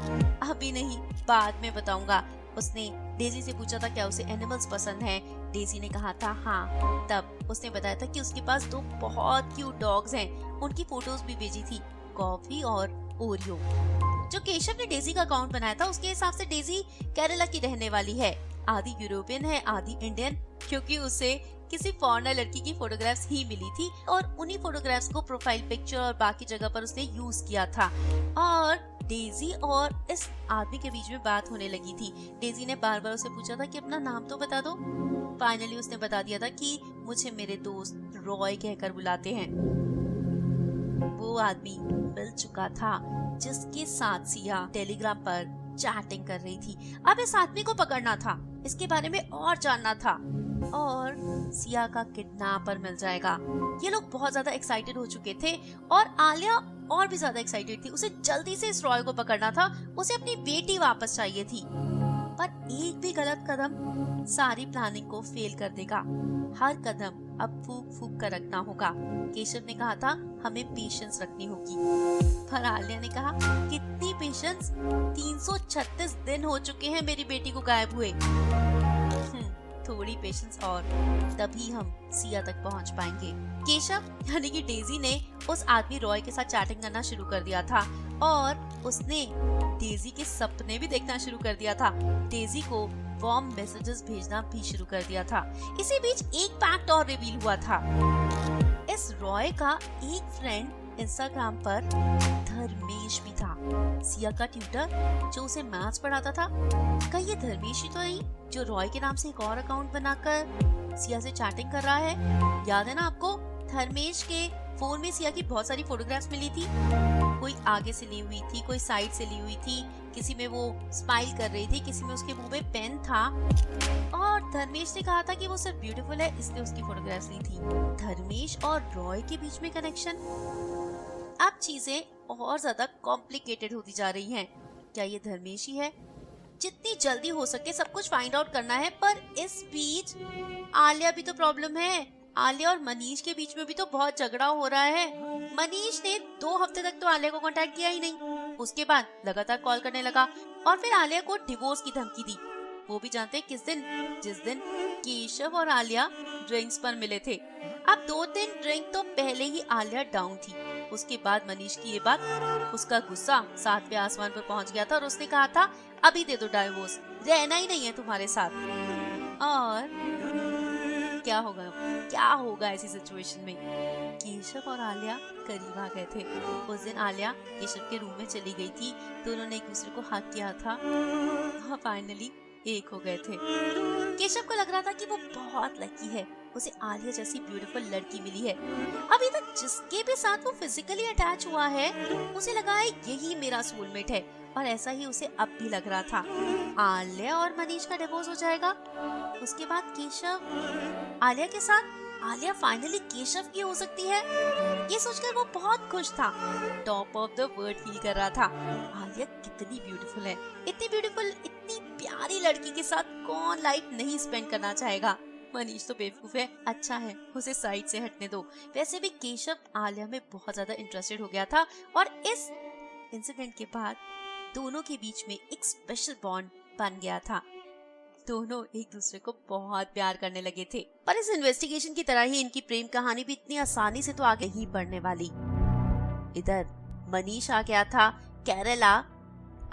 अभी नहीं बाद में बताऊंगा। उसने डेजी से पूछा था क्या उसे एनिमल्स पसंद हैं। डेजी ने कहा था हाँ। तब उसने बताया था कि उसके पास 2 बहुत क्यूट डॉग्स हैं। उनकी फोटोज भी भेजी थी, कॉफी और ओरियो। जो केशव ने डेजी का अकाउंट बनाया था उसके हिसाब से डेजी केरला की रहने वाली है, आधी यूरोपियन है आधी इंडियन, क्योंकि उसे किसी फॉरेनर लड़की की फोटोग्राफ्स ही मिली थी और उन्हीं फोटोग्राफ्स को प्रोफाइल पिक्चर और बाकी जगह पर उसने यूज किया था। और डेजी और इस आदमी के बीच में बात होने लगी थी। डेजी ने बार बार उसे पूछा था कि अपना नाम तो बता दो। फाइनली उसने बता दिया था कि मुझे मेरे दोस्त रॉय कहकर बुलाते हैं। वो आदमी मिल चुका था जिसके साथ सिया टेलीग्राम पर चैटिंग कर रही थी। अब इस आदमी को पकड़ना था, इसके बारे में और जानना था और सिया का किडनैपर मिल जाएगा। ये लोग बहुत ज्यादा एक्साइटेड हो चुके थे और आलिया और भी ज्यादा एक्साइटेड थी। उसे जल्दी से इस रॉय को पकड़ना था, उसे अपनी बेटी वापस चाहिए थी। पर एक भी गलत कदम सारी प्लानिंग को फेल कर देगा। हर कदम अब फूक फूक कर रखना होगा। केशव ने कहा था हमें पेशेंस रखनी होगी, पर आलिया ने कहा कितनी पेशेंस, 336 दिन हो चुके हैं मेरी बेटी को गायब हुए। थोड़ी पेशेंस और, तभी हम सिया तक पहुंच पाएंगे। केशव यानी कि डेजी ने उस आदमी रॉय के साथ चैटिंग करना शुरू कर दिया था और उसने डेजी के सपने भी देखना शुरू कर दिया था। डेजी को वार्म मैसेजेस भेजना भी शुरू कर दिया था। इसी बीच एक फैक्ट और रिवील हुआ था। इस रॉय का एक फ्रेंड इंस्टाग्राम पर धर्मेश भी था, सिया का ट्यूटर जो उसे मैथ्स पढ़ाता था। कहीं ये धर्मेश ही तो नहीं जो रॉय के नाम से एक और अकाउंट बनाकर सिया से चैटिंग कर रहा है? याद है ना आपको, धर्मेश के फोन में सिया की बहुत सारी फोटोग्राफ्स मिली थी। कोई आगे से ली हुई थी, कोई साइड से ली हुई थी, किसी में वो स्माइल कर रही थी, किसी में उसके मुंह में पेन था और धर्मेश ने कहा था कि वो सिर्फ ब्यूटीफुल है इसलिए उसकी फोटोग्राफ्स ली थी। धर्मेश और रॉय के बीच में कनेक्शन। अब चीजें और ज्यादा कॉम्प्लिकेटेड होती जा रही हैं। क्या ये धर्मेश ही है? जितनी जल्दी हो सके सब कुछ फाइंड आउट करना है, पर इस बीच आलिया भी तो प्रॉब्लम है। आलिया और मनीष के बीच में भी तो बहुत झगड़ा हो रहा है। मनीष ने 2 हफ्ते तक तो आलिया को कांटेक्ट किया ही नहीं, उसके बाद लगातार कॉल करने लगा और फिर आलिया को डिवोर्स की धमकी दी। वो भी जानते हैं किस दिन? जिस दिन केशव और आलिया ड्रिंक्स पर मिले थे। अब 2-3 ड्रिंक तो पहले ही आलिया डाउन थी। उसके बाद मनीष की ये बात, उसका गुस्सा 7वें आसमान पर पहुंच गया था और उसने कहा था अभी दे दो डाइवोर्स, रहना ही नहीं है तुम्हारे साथ। और क्या होगा ऐसी सिचुएशन में? केशव और आलिया करीब आ गए थे। उस दिन आलिया केशव के रूम में चली गई थी, दोनों ने एक दूसरे को हक किया था और फाइनली एक हो गए थे। केशव को लग रहा था कि वो बहुत लकी है, उसे आलिया जैसी ब्यूटीफुल लड़की मिली है। अभी तक जिसके भी साथ वो फिजिकली अटैच हुआ है उसे लगा है यही मेरा सोलमेट है और ऐसा ही उसे अब भी लग रहा था। आलिया और मनीष का डिवोर्स हो जाएगा, उसके बाद केशव आलिया के साथ, आलिया फाइनली केशव की हो सकती है। ये सोचकर वो बहुत खुश था, top of the world feel कर रहा था। आलिया कितनी ब्यूटीफुल है, इतनी ब्यूटीफुल, इतनी प्यारी लड़की के साथ कौन लाइफ नहीं स्पेंड करना चाहेगा। मनीष तो बेवकूफ है, अच्छा है उसे साइड से हटने दो। वैसे भी केशव आलिया में बहुत ज्यादा इंटरेस्टेड हो गया था और इस इंसिडेंट के बाद दोनों के बीच में एक स्पेशल बॉन्ड बन गया था। दोनों एक दूसरे को बहुत प्यार करने लगे थे। पर इस इन्वेस्टिगेशन की तरह ही इनकी प्रेम कहानी भी इतनी आसानी से तो आगे ही बढ़ने वाली। इधर मनीष आ गया था केरला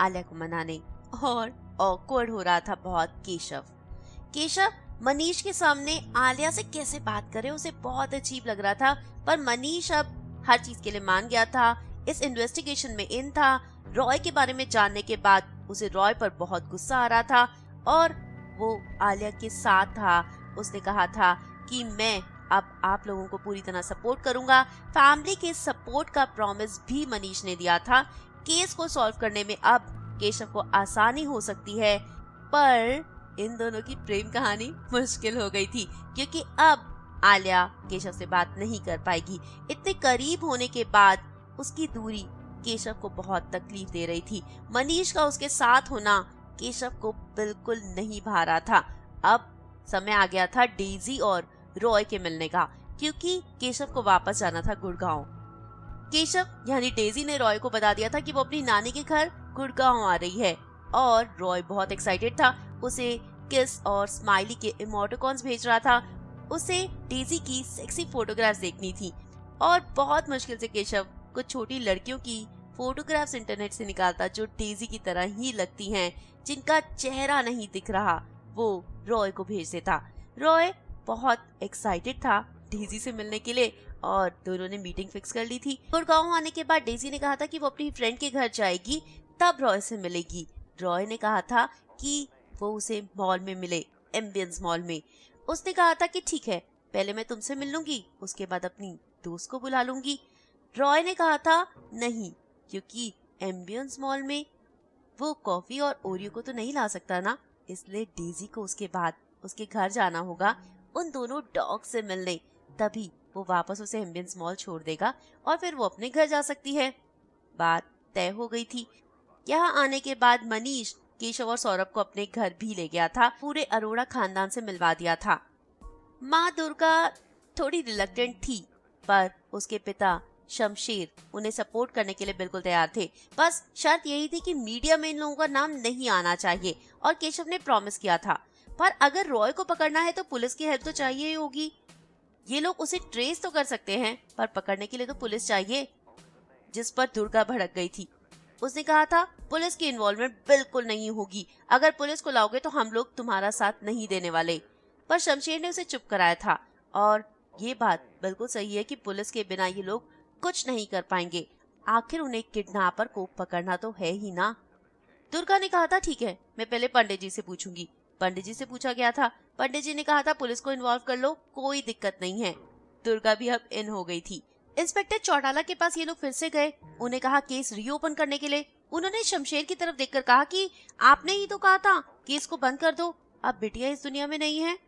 आलिया को मनाने और ऑकवर्ड हो रहा था बहुत केशव मनीष के सामने आलिया से कैसे बात करे, उसे बहुत अजीब लग रहा था। पर मनीष अब हर चीज के लिए मान गया था, इस इन्वेस्टिगेशन में इन था। रॉय के बारे में जानने के बाद उसे रॉय पर बहुत गुस्सा आ रहा था और वो आलिया के साथ था। उसने कहा था कि मैं अब आप लोगों को पूरी तरह सपोर्ट करूंगा। फैमिली के सपोर्ट का प्रॉमिस भी मनीष ने दिया था। केस को सॉल्व करने में अब केशव को आसानी हो सकती है, पर इन दोनों की प्रेम कहानी मुश्किल हो गई थी क्योंकि अब आलिया केशव से बात नहीं कर पाएगी। इतने करीब होने के बाद उसकी दूरी केशव को बहुत तकलीफ दे रही थी। मनीष का उसके साथ होना केशव को बिल्कुल नहीं भा रहा था। अब समय आ गया था डेजी और रॉय के मिलने का, क्योंकि केशव को वापस जाना था गुड़गांव। केशव यानी डेजी ने रॉय को बता दिया था कि वो अपनी नानी के घर गुड़गांव आ रही है और रॉय बहुत एक्साइटेड था। उसे किस और स्माइली के इमोटिकॉन्स भेज रहा था। उसे डेजी की सेक्सी फोटोग्राफ्स देखनी थी और बहुत मुश्किल से केशव कुछ छोटी लड़कियों की फोटोग्राफ्स इंटरनेट से निकालता जो डेजी की तरह ही लगती हैं, जिनका चेहरा नहीं दिख रहा, वो रॉय को भेज देता। रॉय बहुत एक्साइटेड था डेजी से मिलने के लिए और दोनों ने मीटिंग फिक्स कर ली थी। गुड़गांव आने के बाद डेजी ने कहा था कि वो अपनी फ्रेंड के घर जाएगी, तब रॉय से मिलेगी। रॉय ने कहा था कि वो उसे मॉल में मिले, एम्बियंस मॉल में। उसने कहा था कि ठीक है, पहले मैं तुमसे मिल लूंगी, उसके बाद अपनी दोस्त को बुला लूंगी। रॉय ने कहा था नहीं, क्योंकि एम्बियंस मॉल में वो कॉफी और ओरियो को तो नहीं ला सकता ना, इसलिए डेजी को उसके बाद उसके घर जाना होगा उन दोनों डॉग से मिलने, तभी वो वापस उसे एम्बियंस मॉल छोड़ देगा और फिर वो अपने घर जा सकती है। बात तय हो गई थी। यहाँ आने के बाद मनीष केशव और सौरभ को अपने घर भी ले गया था, पूरे अरोड़ा खानदान से मिलवा दिया था। माँ दुर्गा थोड़ी रिलक्टेंट थी, पर उसके पिता शमशेर उन्हें सपोर्ट करने के लिए बिल्कुल तैयार थे। बस शर्त यही थी कि मीडिया में इन लोगों का नाम नहीं आना चाहिए और केशव ने प्रॉमिस किया था। पर अगर रॉय को पकड़ना है तो पुलिस की हेल्प तो चाहिए ही होगी। ये लोग उसे ट्रेस तो कर सकते हैं, पर पकड़ने के लिए तो पुलिस चाहिए, जिस पर दुर्गा भड़क गई थी। उसने कहा था पुलिस की इन्वॉल्वमेंट बिल्कुल नहीं होगी, अगर पुलिस को लाओगे तो हम लोग तुम्हारा साथ नहीं देने वाले। पर शमशेर ने उसे चुप कराया था और ये बात बिल्कुल सही है कि पुलिस के बिना ये लोग कुछ नहीं कर पाएंगे, आखिर उन्हें किडनैपर को पकड़ना तो है ही ना। दुर्गा ने कहा था ठीक है, मैं पहले पंडित जी से पूछूंगी। पंडित जी से पूछा गया था। पंडित जी ने कहा था पुलिस को इन्वॉल्व कर लो, कोई दिक्कत नहीं है। दुर्गा भी अब इन हो गई थी। इंस्पेक्टर चौटाला के पास ये लोग फिर से गए, उन्हें कहा केस रीओपन करने के लिए। उन्होंने शमशेर की तरफ देखकर कहा कि आपने ही तो कहा था केस को बंद कर दो, अब बिटिया इस दुनिया में नहीं है।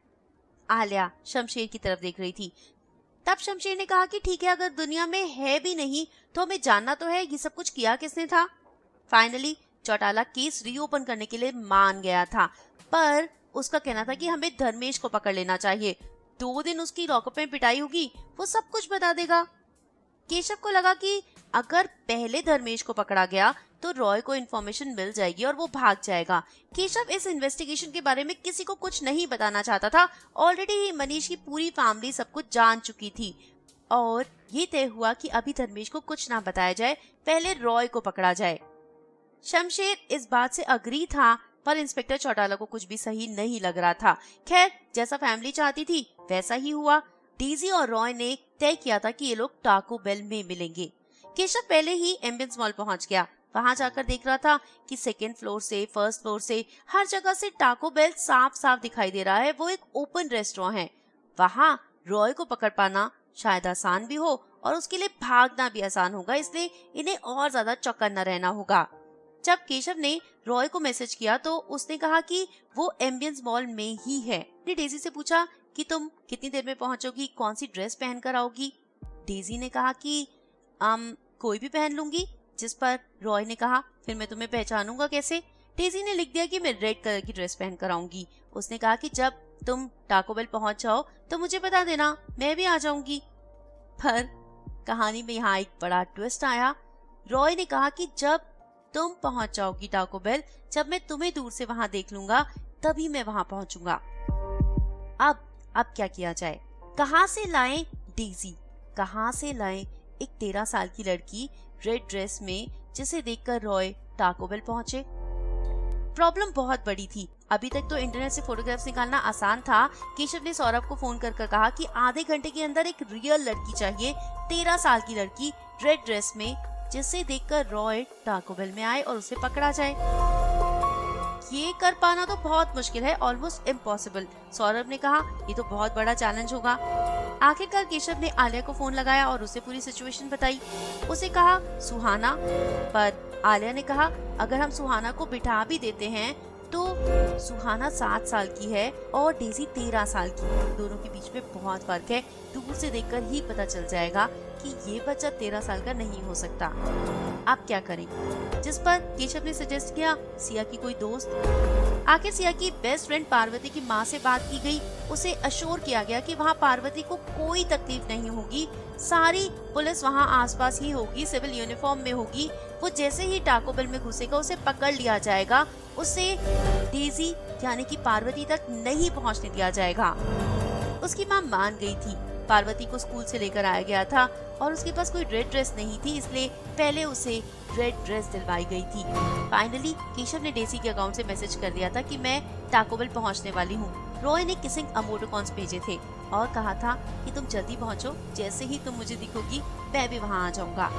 आलिया शमशेर की तरफ देख रही थी। तब शमशेर ने कहा कि ठीक है, अगर दुनिया में है भी नहीं तो हमें जानना तो है ये सब कुछ किया किसने था। फाइनली चौटाला केस रीओपन करने के लिए मान गया था, पर उसका कहना था कि हमें धर्मेश को पकड़ लेना चाहिए। 2 दिन उसकी लॉकअप में पिटाई होगी, वो सब कुछ बता देगा। केशव को लगा कि अगर पहले धर्मेश को पकड़ा गया तो रॉय को इन्फॉर्मेशन मिल जाएगी और वो भाग जाएगा। केशव इस इन्वेस्टिगेशन के बारे में किसी को कुछ नहीं बताना चाहता था। ऑलरेडी ही मनीष की पूरी फैमिली सब कुछ जान चुकी थी और ये तय हुआ कि अभी धर्मेश को कुछ ना बताया जाए, पहले रॉय को पकड़ा जाए। शमशेर इस बात से अग्री था, पर इंस्पेक्टर चौटाला को कुछ भी सही नहीं लग रहा था। खैर, जैसा फैमिली चाहती थी वैसा ही हुआ। डेजी और रॉय ने तय किया था कि ये लोग टाको बेल में मिलेंगे। केशव पहले ही एम्बियंस मॉल पहुंच गया। वहां जाकर देख रहा था कि 2nd फ्लोर से 1st फ्लोर से हर जगह से टाको बेल साफ साफ दिखाई दे रहा है। वो एक ओपन रेस्टोरेंट है। वहां रॉय को पकड़ पाना शायद आसान भी हो और उसके लिए भागना भी आसान होगा, इसलिए इन्हें और ज्यादा चौकन्ना रहना होगा। जब केशव ने रॉय को मैसेज किया तो उसने कहा कि वो एम्बियंस मॉल में ही है। ने डेजी से पूछा कि तुम कितनी देर में पहुंचोगी, कौन सी ड्रेस पहनकर आओगी। डेजी ने कहा कि कोई भी पहन लूंगी, जिस पर रॉय ने कहा फिर मैं तुम्हें पहचानूंगा कैसे। डेजी ने लिख दिया कि मैं रेड कलर की ड्रेस पहनकर आऊंगी। उसने कहा कि जब तुम टाको बेल पहुंच जाओ तो मुझे बता देना, मैं भी आ जाऊंगी। पर कहानी में यहाँ एक बड़ा ट्विस्ट आया। रॉय ने कहा कि जब तुम पहुंच जाओगी टाको बेल, जब मैं तुम्हें दूर से वहां देख लूंगा तभी मैं वहां पहुंचूंगा। अब क्या किया जाए? कहां से लाएं डेजी, कहां से लाएं एक 13 साल की लड़की रेड ड्रेस में जिसे देखकर रॉय टाको बेल पहुंचे? प्रॉब्लम बहुत बड़ी थी। अभी तक तो इंटरनेट से फोटोग्राफ्स निकालना आसान था। केशव ने सौरभ को फोन कर कहा कि आधे घंटे के अंदर एक रियल लड़की चाहिए, 13 साल की लड़की रेड ड्रेस में, जिसे देखकर रॉय टाको बेल में आए और उसे पकड़ा जाए। ये कर पाना तो बहुत मुश्किल है, ऑलमोस्ट इम्पॉसिबल। सौरभ ने कहा ये तो बहुत बड़ा चैलेंज होगा। आखिरकार केशव ने आलिया को फोन लगाया और उसे पूरी सिचुएशन बताई। उसे कहा सुहाना, पर आलिया ने कहा अगर हम सुहाना को बिठा भी देते हैं तो सुहाना 7 साल की है और डेजी 13 साल की, दोनों के बीच में बहुत फर्क है। दूर से देखकर ही पता चल जाएगा कि ये बच्चा 13 साल का नहीं हो सकता। आप क्या करें? जिस पर केशव ने सजेस्ट किया सिया की कोई दोस्त। आखिर सिया की बेस्ट फ्रेंड पार्वती की माँ से बात की गई। उसे अश्योर किया गया कि वहाँ पार्वती को कोई तकलीफ नहीं होगी, सारी पुलिस वहाँ आसपास ही होगी, सिविल यूनिफॉर्म में होगी। वो जैसे ही टाको बेल में घुसेगा उसे पकड़ लिया जाएगा, उसे डेजी यानी कि पार्वती तक नहीं पहुँचने दिया जाएगा। उसकी माँ मान गई थी। पार्वती को स्कूल से लेकर आया गया था और उसके पास कोई रेड ड्रेस नहीं थी, इसलिए पहले उसे रेड ड्रेस दिलवाई गई थी। फाइनली केशव ने डेजी के अकाउंट से मैसेज कर दिया था कि मैं टाको बेल पहुंचने वाली हूँ। रॉय ने किसिंग इमोटिकॉन्स भेजे थे और कहा था कि तुम जल्दी पहुंचो, जैसे ही तुम मुझे दिखोगी मैं भी वहाँ आ जाऊंगा।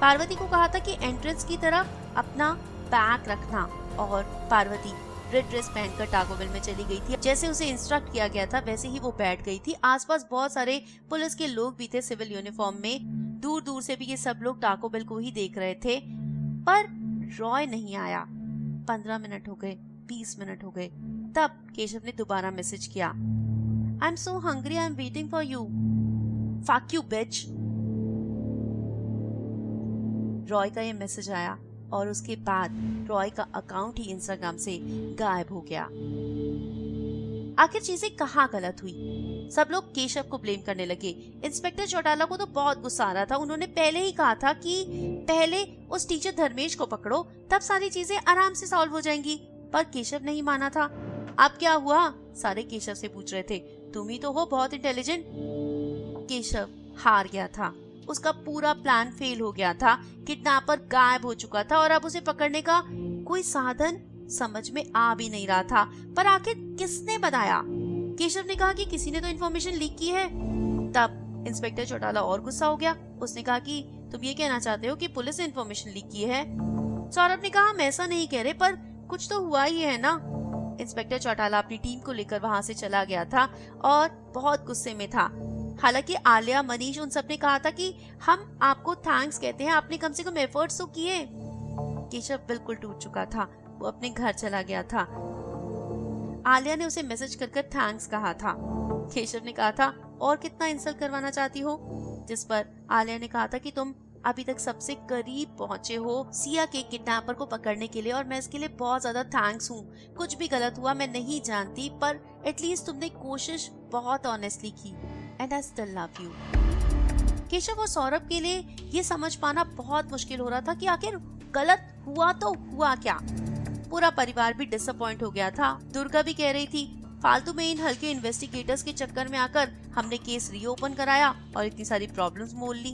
पार्वती को कहा था कि एंट्रेंस की तरफ अपना बैग रखना और पार्वती रेड ड्रेस पहनकर टाको बेल में चली गई थी। जैसे उसे इंस्ट्रक्ट किया गया था वैसे ही वो बैठ गई थी। आसपास बहुत सारे पुलिस के लोग भी थे सिविल यूनिफॉर्म में। दूर दूर से भी ये सब लोग टाको बेल को ही देख रहे थे, पर रॉय नहीं आया। 15 मिनट हो गए, 20 मिनट हो गए। तब केशव ने दोबारा मैसेज किया, I am so hungry, I am waiting for you, fuck you बिच। रॉय का ये मैसेज आया और उसके बाद रॉय का अकाउंट ही इंस्टाग्राम से गायब हो गया। आखिर चीजें कहाँ गलत हुई? सब लोग केशव को ब्लेम करने लगे। इंस्पेक्टर चौटाला को तो बहुत गुस्सा आ रहा था। उन्होंने पहले ही कहा था कि पहले उस टीचर धर्मेश को पकड़ो, तब सारी चीजें आराम से सॉल्व हो जाएंगी, पर केशव नहीं माना था। अब क्या हुआ? सारे केशव से पूछ रहे थे, तुम ही तो हो बहुत इंटेलिजेंट। केशव हार गया था। उसका पूरा प्लान फेल हो गया था। किडनैपर गायब हो चुका था और अब उसे पकड़ने का कोई साधन समझ में आ भी नहीं रहा था। पर आखिर किसने बताया? केशव ने कहा कि किसी ने तो इन्फॉर्मेशन लीक की है। तब इंस्पेक्टर चौटाला और गुस्सा हो गया। उसने कहा कि तुम ये कहना चाहते हो कि पुलिस ने इन्फॉर्मेशन लीक की है? सौरभ ने कहा, हम ऐसा नहीं कह रहे, पर कुछ तो हुआ ही है ना। इंस्पेक्टर चौटाला अपनी टीम को लेकर वहाँ से चला गया था और बहुत गुस्से में था। हालांकि आलिया, मनीष, उन सब ने कहा था कि हम आपको थैंक्स कहते हैं, आपने कम से कम एफर्ट्स तो किए। केशव बिल्कुल टूट चुका था। वो अपने घर चला गया था। आलिया ने उसे मैसेज कर थैंक्स कहा था। केशव ने कहा था, और कितना इंसल्ट करवाना चाहती हो? जिस पर आलिया ने कहा था कि तुम अभी तक सबसे करीब पहुंचे हो सिया के किडनैपर को पकड़ने के लिए और मैं इसके लिए बहुत ज्यादा थैंक्स हूँ। कुछ भी गलत हुआ मैं नहीं जानती, पर एटलीस्ट तुमने कोशिश बहुत ऑनेस्टली की and I still love you. Keshav और सौरभ के लिए ये समझ पाना बहुत मुश्किल हो रहा था कि आखिर गलत हुआ तो हुआ क्या। पूरा परिवार भी डिसअपॉइंट हो गया था। दुर्गा भी कह रही थी, फालतू में इन हल्के इन्वेस्टिगेटर्स के चक्कर में आकर हमने केस रीओपन कराया और इतनी सारी प्रॉब्लम्स मोल ली।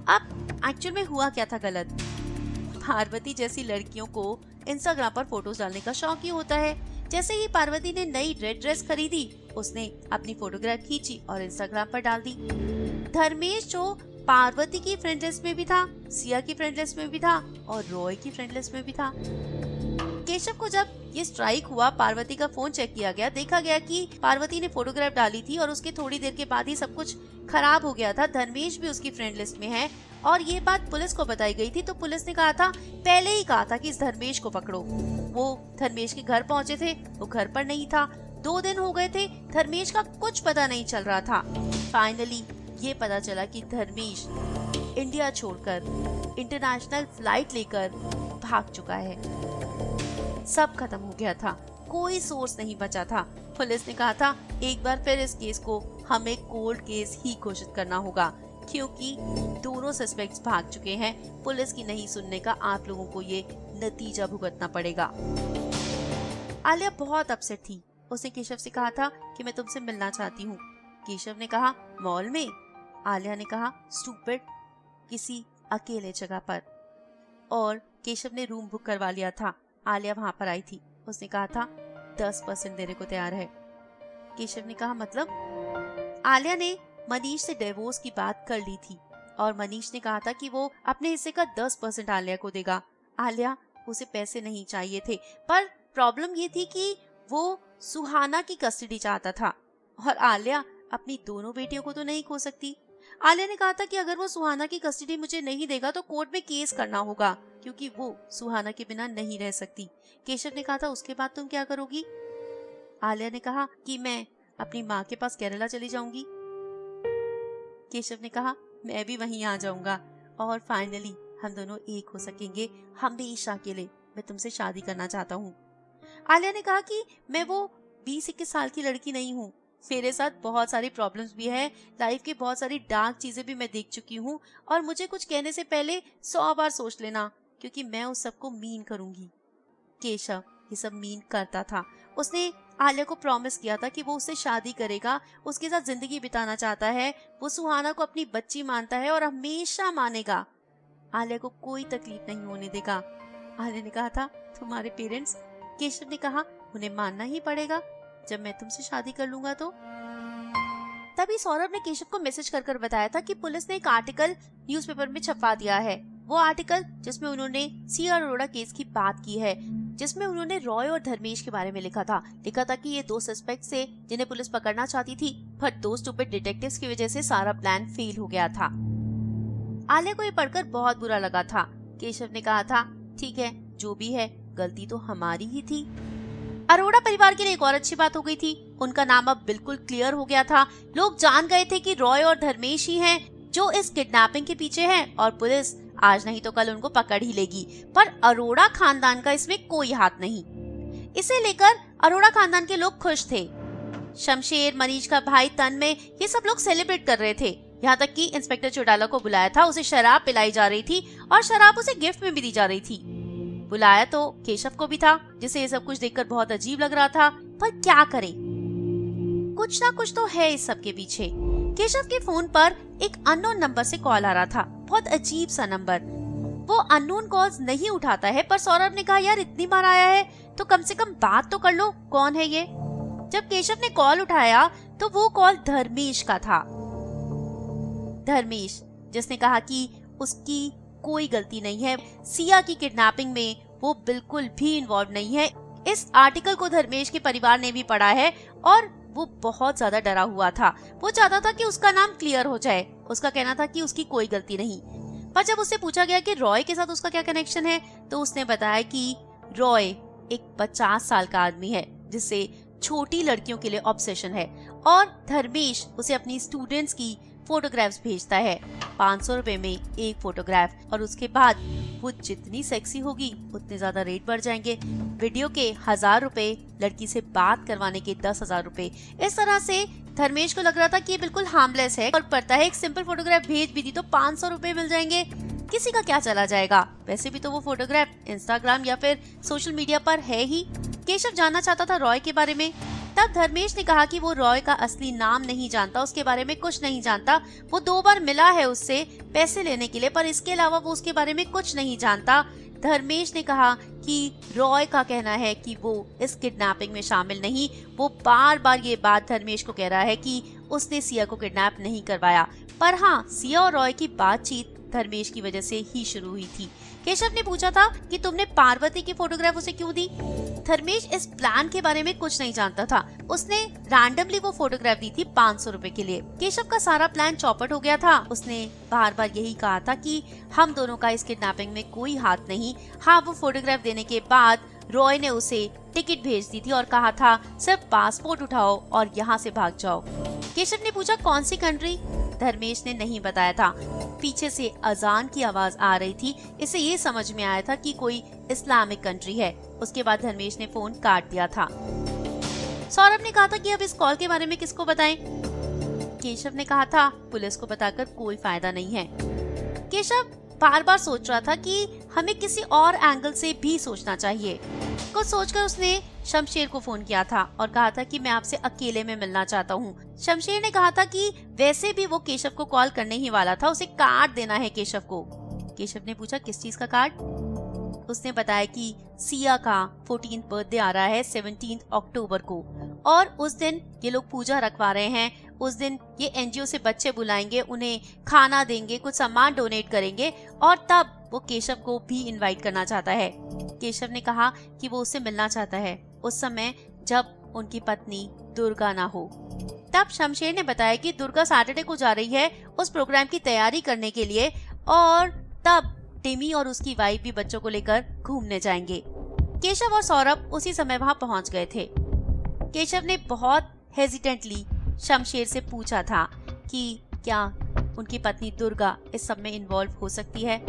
अब एक्चुअल में हुआ क्या था गलत? पार्वती जैसी लड़कियों को इंस्टाग्राम पर फोटोज डालने का शौक ही होता है। जैसे ही पार्वती ने नई रेड ड्रेस खरीदी, उसने अपनी फोटोग्राफ खींची और इंस्टाग्राम पर डाल दी। धर्मेश जो पार्वती की फ्रेंड लिस्ट में भी था, सिया की फ्रेंड लिस्ट में भी था और रॉय की फ्रेंड लिस्ट में भी था। केशव को जब ये स्ट्राइक हुआ, पार्वती का फोन चेक किया गया, देखा गया कि पार्वती ने फोटोग्राफ डाली थी और उसके थोड़ी देर के बाद ही सब कुछ खराब हो गया था। धर्मेश भी उसकी फ्रेंड लिस्ट में है और ये बात पुलिस को बताई गई थी, तो पुलिस ने कहा था, पहले ही कहा था कि इस धर्मेश को पकड़ो। वो धर्मेश के घर पहुंचे थे, वो घर पर नहीं था। 2 दिन हो गए थे, धर्मेश का कुछ पता नहीं चल रहा था। फाइनली ये पता चला कि धर्मेश इंडिया छोड़कर इंटरनेशनल फ्लाइट लेकर भाग चुका है। सब खत्म हो गया था, कोई सोर्स नहीं बचा था। पुलिस ने कहा था, एक बार फिर इस केस को हमें कोल्ड केस ही घोषित करना होगा, क्योंकि दोनों सस्पेक्ट्स भाग चुके हैं। पुलिस की नहीं सुनने का आप लोगों को ये नतीजा भुगतना पड़ेगा। आलिया बहुत अपसेट थी। उसने केशव से कहा था कि मैं तुमसे मिलना चाहती हूँ। केशव ने कहा, मॉल में? आलिया ने कहा, स्टूपिड, किसी अकेले जगह पर। और केशव ने रूम बुक करवा लिया था। आलिया वहां पर आई थी। उसने कहा था 10% देने को तैयार है। केशव ने कहा, मतलब? आलिया ने मनीष से डिवोर्स की बात कर ली थी और मनीष ने कहा था कि वो अपने हिस्से का 10% आलिया को देगा। आलिया, उसे पैसे नहीं चाहिए थे, पर प्रॉब्लम ये थी कि वो सुहाना की कस्टडी चाहता था और आलिया अपनी दोनों बेटियों को तो नहीं खो सकती। आलिया ने कहा था कि अगर वो सुहाना की कस्टडी मुझे नहीं देगा तो कोर्ट में केस करना होगा, क्योंकि वो सुहाना के बिना नहीं रह सकती। केशव ने कहा था, उसके बाद तुम क्या करोगी? आलिया ने कहा कि मैं अपनी माँ के पास केरला चली जाऊंगी। केशव ने कहा, मैं भी वहीं आ जाऊंगा और फाइनली हम दोनों एक हो सकेंगे हमेशा के लिए। मैं तुमसे शादी करना चाहता हूँ। आलिया ने कहा कि मैं वो 20-21 साल की लड़की नहीं हूँ, मेरे साथ बहुत सारी प्रॉब्लम्स भी है, लाइफ की बहुत सारी डार्क चीजें भी मैं देख चुकी हूँ और मुझे कुछ कहने से पहले 100 बार सोच लेना, क्योंकि मैं उस सबको मीन करूंगी। केशव ये सब मीन करता था। उसने आलिया को प्रॉमिस किया था कि वो उससे शादी करेगा, उसके साथ जिंदगी बिताना चाहता है, वो सुहाना को अपनी बच्ची मानता है और हमेशा मानेगा, आलिया को कोई तकलीफ नहीं होने देगा। आलिया ने कहा था तुम्हारे पेरेंट्स, केशव ने कहा उन्हें मानना ही पड़ेगा, जब मैं तुमसे शादी कर लूंगा तो। तभी सौरभ ने केशव को मैसेज कर कर बताया था कि पुलिस ने एक आर्टिकल न्यूज़पेपर में छपवा दिया है, वो आर्टिकल जिसमें उन्होंने सिया अरोड़ा केस की बात की है, जिसमें उन्होंने रॉय और धर्मेश के बारे में लिखा था कि ये 2 सस्पेक्ट्स थे जिन्हें पुलिस पकड़ना चाहती थी, पर 2 स्टूपिड डिटेक्टिव्स की वजह से सारा प्लान फेल हो गया था। आलिया को ये पढ़कर बहुत बुरा लगा था। केशव ने कहा था ठीक है, जो भी है गलती तो हमारी ही थी। अरोड़ा परिवार के लिए एक और अच्छी बात हो गई थी, उनका नाम अब बिल्कुल क्लियर हो गया था। लोग जान गए थे कि रॉय और धर्मेश ही हैं जो इस किडनैपिंग के पीछे हैं और पुलिस आज नहीं तो कल उनको पकड़ ही लेगी। पर अरोड़ा खानदान का इसमें कोई हाथ नहीं। इसे लेकर अरोड़ा खानदान के लोग खुश थे। शमशेर, मनीष का भाई तन्मय, ये सब लोग सेलिब्रेट कर रहे थे। यहाँ तक कि इंस्पेक्टर चौटाला को बुलाया था, उसे शराब पिलाई जा रही थी और शराब उसे गिफ्ट में भी दी जा रही थी। बुलाया तो केशव को भी था, जिसे ये सब कुछ देखकर बहुत अजीब लग रहा था, पर क्या करे, कुछ ना कुछ तो है इस सब के पीछे। केशव के फोन पर एक अननोन नंबर से कॉल आ रहा था, बहुत अजीब सा नंबर। वो अननोन कॉल्स नहीं उठाता है, पर सौरभ ने कहा यार इतनी बार आया है तो कम से कम बात तो कर लो, कौन है ये। जब केशव ने कॉल उठाया तो वो कॉल धर्मेश का था। धर्मेश जिसने कहा कि उसकी कोई गलती नहीं है, सिया की किडनैपिंग में वो बिल्कुल भी इन्वॉल्व नहीं है। इस आर्टिकल को धर्मेश के परिवार ने भी पढ़ा है और वो बहुत ज्यादा डरा हुआ था। वो चाहता था कि उसका नाम क्लियर हो जाए। उसका कहना था कि उसकी कोई गलती नहीं। पर जब उससे पूछा गया कि रॉय के साथ उसका क्या कनेक्शन है, तो उसने बताया कि रॉय एक 50 साल का आदमी है जिससे छोटी लड़कियों के लिए ऑब्सेशन है और धर्मेश उसे अपनी स्टूडेंट्स की फोटोग्राफ्स भेजता है 500 रुपए में एक फोटोग्राफ, और उसके बाद वो जितनी सेक्सी होगी उतने ज्यादा रेट बढ़ जाएंगे। वीडियो के 1000 रुपए, लड़की से बात करवाने के 10,000 रुपए। इस तरह से धर्मेश को लग रहा था कि ये बिल्कुल हार्मलेस है और पड़ता है, एक सिंपल फोटोग्राफ भेज भी दी तो 500 रुपए मिल जाएंगे, किसी का क्या चला जाएगा। वैसे भी तो वो फोटोग्राफ इंस्टाग्राम या फिर सोशल मीडिया पर है ही। केशव जानना चाहता था रॉय के बारे में। तब धर्मेश ने कहा कि वो रॉय का असली नाम नहीं जानता, उसके बारे में कुछ नहीं जानता। वो 2 बार मिला है उससे पैसे लेने के लिए, पर इसके अलावा वो उसके बारे में कुछ नहीं जानता। धर्मेश ने कहा कि रॉय का कहना है कि वो इस किडनैपिंग में शामिल नहीं। वो बार बार ये बात धर्मेश को कह रहा है कि उसने सिया को किडनैप नहीं करवाया, पर हाँ, सिया और रॉय की बातचीत धर्मेश की वजह से ही शुरू हुई थी। केशव ने पूछा था कि तुमने पार्वती की फोटोग्राफ उसे क्यों दी। धर्मेश इस प्लान के बारे में कुछ नहीं जानता था। उसने रैंडमली वो फोटोग्राफ दी थी 500 रुपए के लिए। केशव का सारा प्लान चौपट हो गया था। उसने बार बार यही कहा था कि हम दोनों का इस किडनैपिंग में कोई हाथ नहीं। हाँ, वो फोटोग्राफ देने के बाद रॉय ने उसे टिकट भेज दी थी और कहा था सिर्फ पासपोर्ट उठाओ और यहाँ से भाग जाओ। केशव ने पूछा कौन सी कंट्री। धर्मेश ने नहीं बताया था। पीछे से अजान की आवाज आ रही थी, इससे ये समझ में आया था कि कोई इस्लामिक कंट्री है। उसके बाद धर्मेश ने फोन काट दिया था। सौरभ ने कहा था कि अब इस कॉल के बारे में किसको बताएं। केशव ने कहा था पुलिस को बताकर कोई फायदा नहीं है। केशव बार बार सोच रहा था कि हमें किसी और एंगल से भी सोचना चाहिए। कुछ सोचकर उसने शमशेर को फोन किया था और कहा था कि मैं आपसे अकेले में मिलना चाहता हूँ। शमशेर ने कहा था कि वैसे भी वो केशव को कॉल करने ही वाला था, उसे कार्ड देना है केशव को। केशव ने पूछा किस चीज का कार्ड। उसने बताया कि सिया का 14th बर्थडे आ रहा है 17 अक्टूबर को और उस दिन ये लोग पूजा रखवा रहे हैं। उस दिन ये एनजीओ से बच्चे बुलाएंगे, उन्हें खाना देंगे, कुछ सामान डोनेट करेंगे और तब वो केशव को भी इनवाइट करना चाहता है। केशव ने कहा कि वो उससे मिलना चाहता है उस समय जब उनकी पत्नी दुर्गा ना हो। तब शमशेर ने बताया कि दुर्गा सैटरडे को जा रही है उस प्रोग्राम की तैयारी करने के लिए और तब टिमी और उसकी वाइफ भी बच्चों को लेकर घूमने जाएंगे। केशव और सौरभ उसी समय वहां पहुंच गए थे। केशव ने बहुत हेजिटेंटली शमशेर से पूछा था कि क्या उनकी पत्नी दुर्गा इस सब में इन्वॉल्व हो सकती है।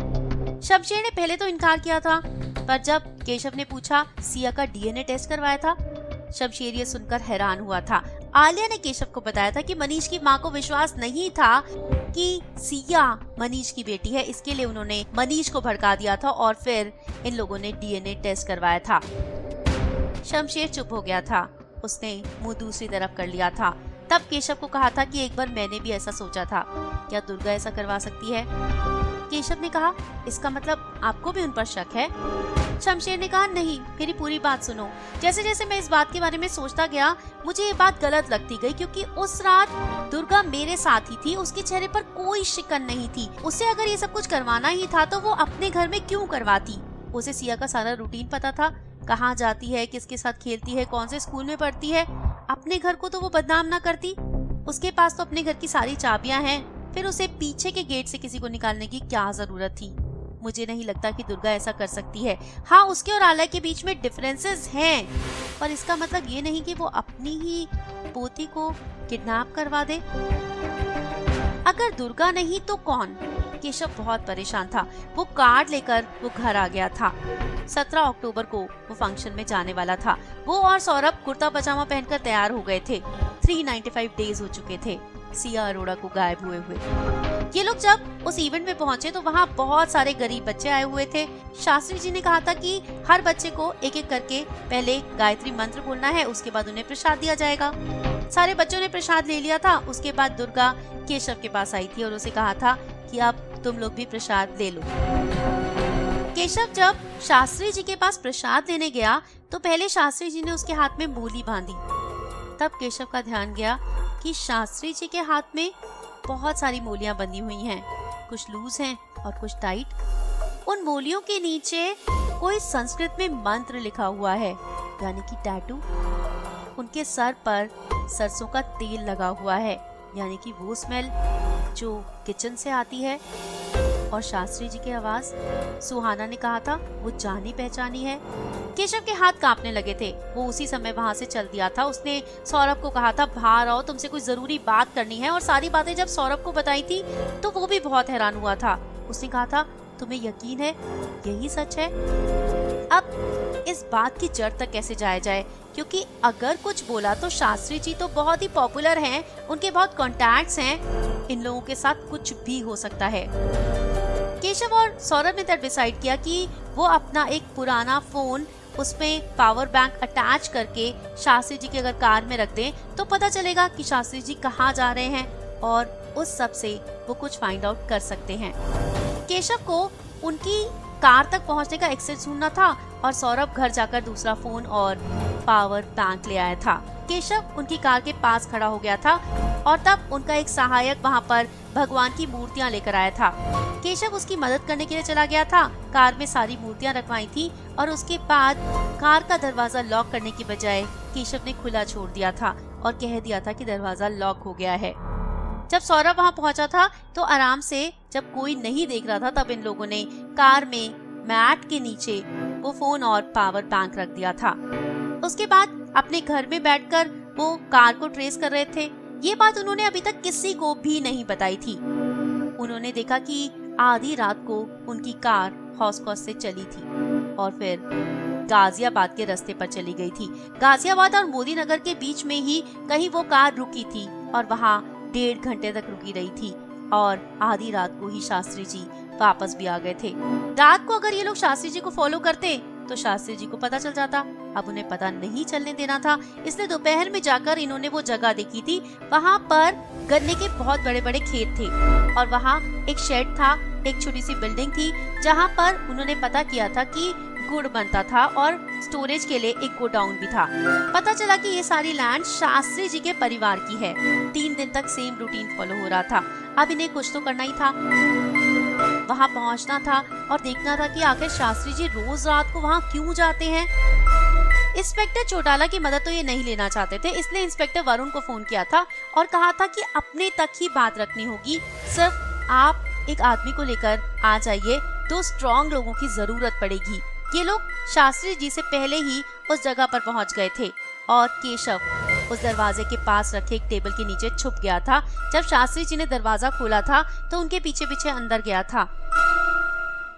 शमशेर ने पहले तो इनकार किया था, पर जब केशव ने पूछा, सिया का डीएनए टेस्ट करवाया था? शमशेर ये सुनकर हैरान हुआ था। आलिया ने केशव को बताया था कि मनीष की मां को विश्वास नहीं था कि सिया मनीष की बेटी है, इसके लिए उन्होंने मनीष को भड़का दिया था और फिर इन लोगों ने डीएनए टेस्ट करवाया था। शमशेर चुप हो गया था, उसने मुंह दूसरी तरफ कर लिया था। तब केशव को कहा था कि एक बार मैंने भी ऐसा सोचा था, क्या दुर्गा ऐसा करवा सकती है? केशव ने कहा, इसका मतलब आपको भी उन पर शक है? शमशेर ने कहा, नहीं, मेरी पूरी बात सुनो। जैसे जैसे मैं इस बात के बारे में सोचता गया, मुझे ये बात गलत लगती गई, क्योंकि उस रात दुर्गा मेरे साथ ही थी, उसके चेहरे पर कोई शिकन नहीं थी। उसे अगर ये सब कुछ करवाना ही था तो वो अपने घर में क्यों करवाती? उसे सिया का सारा रूटीन पता था, कहाँ जाती है, किसके साथ खेलती है, कौन से स्कूल में पढ़ती है। अपने घर को तो वो बदनाम ना करती। उसके पास तो अपने घर की सारी चाबियां हैं, फिर उसे पीछे के गेट से किसी को निकालने की क्या जरूरत थी? मुझे नहीं लगता कि दुर्गा ऐसा कर सकती है। हाँ, उसके और आलिया के बीच में डिफरेंसेस हैं, पर इसका मतलब ये नहीं कि वो अपनी ही पोती को किडनैप करवा दे। अगर दुर्गा नहीं तो कौन? केशव बहुत परेशान था। वो कार्ड लेकर वो घर आ गया था। 17 अक्टूबर को वो फंक्शन में जाने वाला था। वो और सौरभ कुर्ता पजामा पहनकर तैयार हो गए थे। 395 डेज हो चुके थे सिया अरोड़ा को गायब हुए हुए। ये लोग जब उस इवेंट में पहुंचे तो वहाँ बहुत सारे गरीब बच्चे आए हुए थे। शास्त्री जी ने कहा था कि हर बच्चे को एक एक करके पहले गायत्री मंत्र बोलना है, उसके बाद उन्हें प्रसाद दिया जाएगा। सारे बच्चों ने प्रसाद ले लिया था। उसके बाद दुर्गा केशव के पास आई थी और उसे कहा था कि अब तुम लोग भी प्रसाद ले लो। केशव जब शास्त्री जी के पास प्रसाद लेने गया तो पहले शास्त्री जी ने उसके हाथ में मूली बांधी। तब केशव का ध्यान गया कि शास्त्री जी के हाथ में बहुत सारी मूलियां बंधी हुई हैं, कुछ लूज हैं और कुछ टाइट। उन मूलियों के नीचे कोई संस्कृत में मंत्र लिखा हुआ है, यानी कि टैटू। उनके सर पर सरसों का तेल लगा हुआ है, यानी कि वो स्मेल जो किचन से आती है। और शास्त्री जी की आवाज, सुहाना ने कहा था, वो जानी पहचानी है। केशव के हाथ कांपने लगे थे। वो उसी समय वहाँ से चल दिया था। उसने सौरभ को कहा था, बाहर आओ, तुमसे कोई जरूरी बात करनी है। और सारी बातें जब सौरभ को बताई थी तो वो भी बहुत हैरान हुआ था। उसने कहा था, तुम्हें यकीन है यही सच है? अब इस बात की जड़ तक कैसे जाया जाए, क्योंकि अगर कुछ बोला तो शास्त्री जी तो बहुत ही पॉपुलर हैं, उनके बहुत कॉन्टैक्ट्स हैं, इन लोगों के साथ कुछ भी हो सकता है। केशव और सौरभ ने तब डिसाइड किया कि वो अपना एक पुराना फोन, उसमें पावर बैंक अटैच करके शास्त्री जी के अगर कार में रख दें तो पता चलेगा कि शास्त्री जी कहाँ जा रहे हैं और उस सब से वो कुछ फाइंड आउट कर सकते हैं। केशव को उनकी कार तक पहुंचने का एक्सेस ढूंढना था और सौरभ घर जाकर दूसरा फोन और पावर बैंक ले आया था। केशव उनकी कार के पास खड़ा हो गया था और तब उनका एक सहायक वहां पर भगवान की मूर्तियां लेकर आया था। केशव उसकी मदद करने के लिए चला गया था। कार में सारी मूर्तियां रखवाई थी और उसके बाद कार का दरवाजा लॉक करने की बजाय केशव ने खुला छोड़ दिया था और कह दिया था कि दरवाजा लॉक हो गया है। जब सौरभ वहां पहुंचा था तो आराम से, जब कोई नहीं देख रहा था, तब इन लोगों ने कार में मैट के नीचे वो फोन और पावर बैंक रख दिया था। उसके बाद अपने घर में बैठकर वो कार को ट्रेस कर रहे थे। ये बात उन्होंने अभी तक किसी को भी नहीं बताई थी। उन्होंने देखा कि आधी रात को उनकी कार हौस-खौस से चली थी और फिर गाजियाबाद के रास्ते पर चली गई थी। गाजियाबाद और मोदी नगर के बीच में ही कहीं वो कार रुकी थी और वहाँ 1.5 घंटे तक रुकी रही थी और आधी रात को ही शास्त्री जी वापस भी आ गए थे। रात को अगर ये लोग शास्त्री जी को फॉलो करते तो शास्त्री जी को पता चल जाता। अब उन्हें पता नहीं चलने देना था, इसलिए दोपहर में जाकर इन्होंने वो जगह देखी थी। वहाँ पर गन्ने के बहुत बड़े बड़े खेत थे और वहाँ एक शेड था, एक छोटी सी बिल्डिंग थी जहाँ पर उन्होंने पता किया था कि गुड़ बनता था और स्टोरेज के लिए एक गोडाउन भी था। पता चला कि ये सारी लैंड शास्त्री जी के परिवार की है। 3 दिन तक सेम रूटीन फॉलो हो रहा था। अब इन्हें कुछ तो करना ही था, वहाँ पहुँचना था और देखना था कि आखिर शास्त्री जी रोज रात को वहाँ क्यों जाते हैं। इंस्पेक्टर चौटाला की मदद तो ये नहीं लेना चाहते थे, इसलिए इंस्पेक्टर वरुण को फोन किया था और कहा था कि अपने तक ही बात रखनी होगी, सिर्फ आप एक आदमी को लेकर आ जाइए, 2 स्ट्रॉन्ग लोगों की जरूरत पड़ेगी। ये लोग शास्त्री जी से पहले ही उस जगह पर पहुंच गए थे और केशव उस दरवाजे के पास रखे एक टेबल के नीचे छुप गया था। जब शास्त्री जी ने दरवाजा खोला था तो उनके पीछे पीछे अंदर गया था।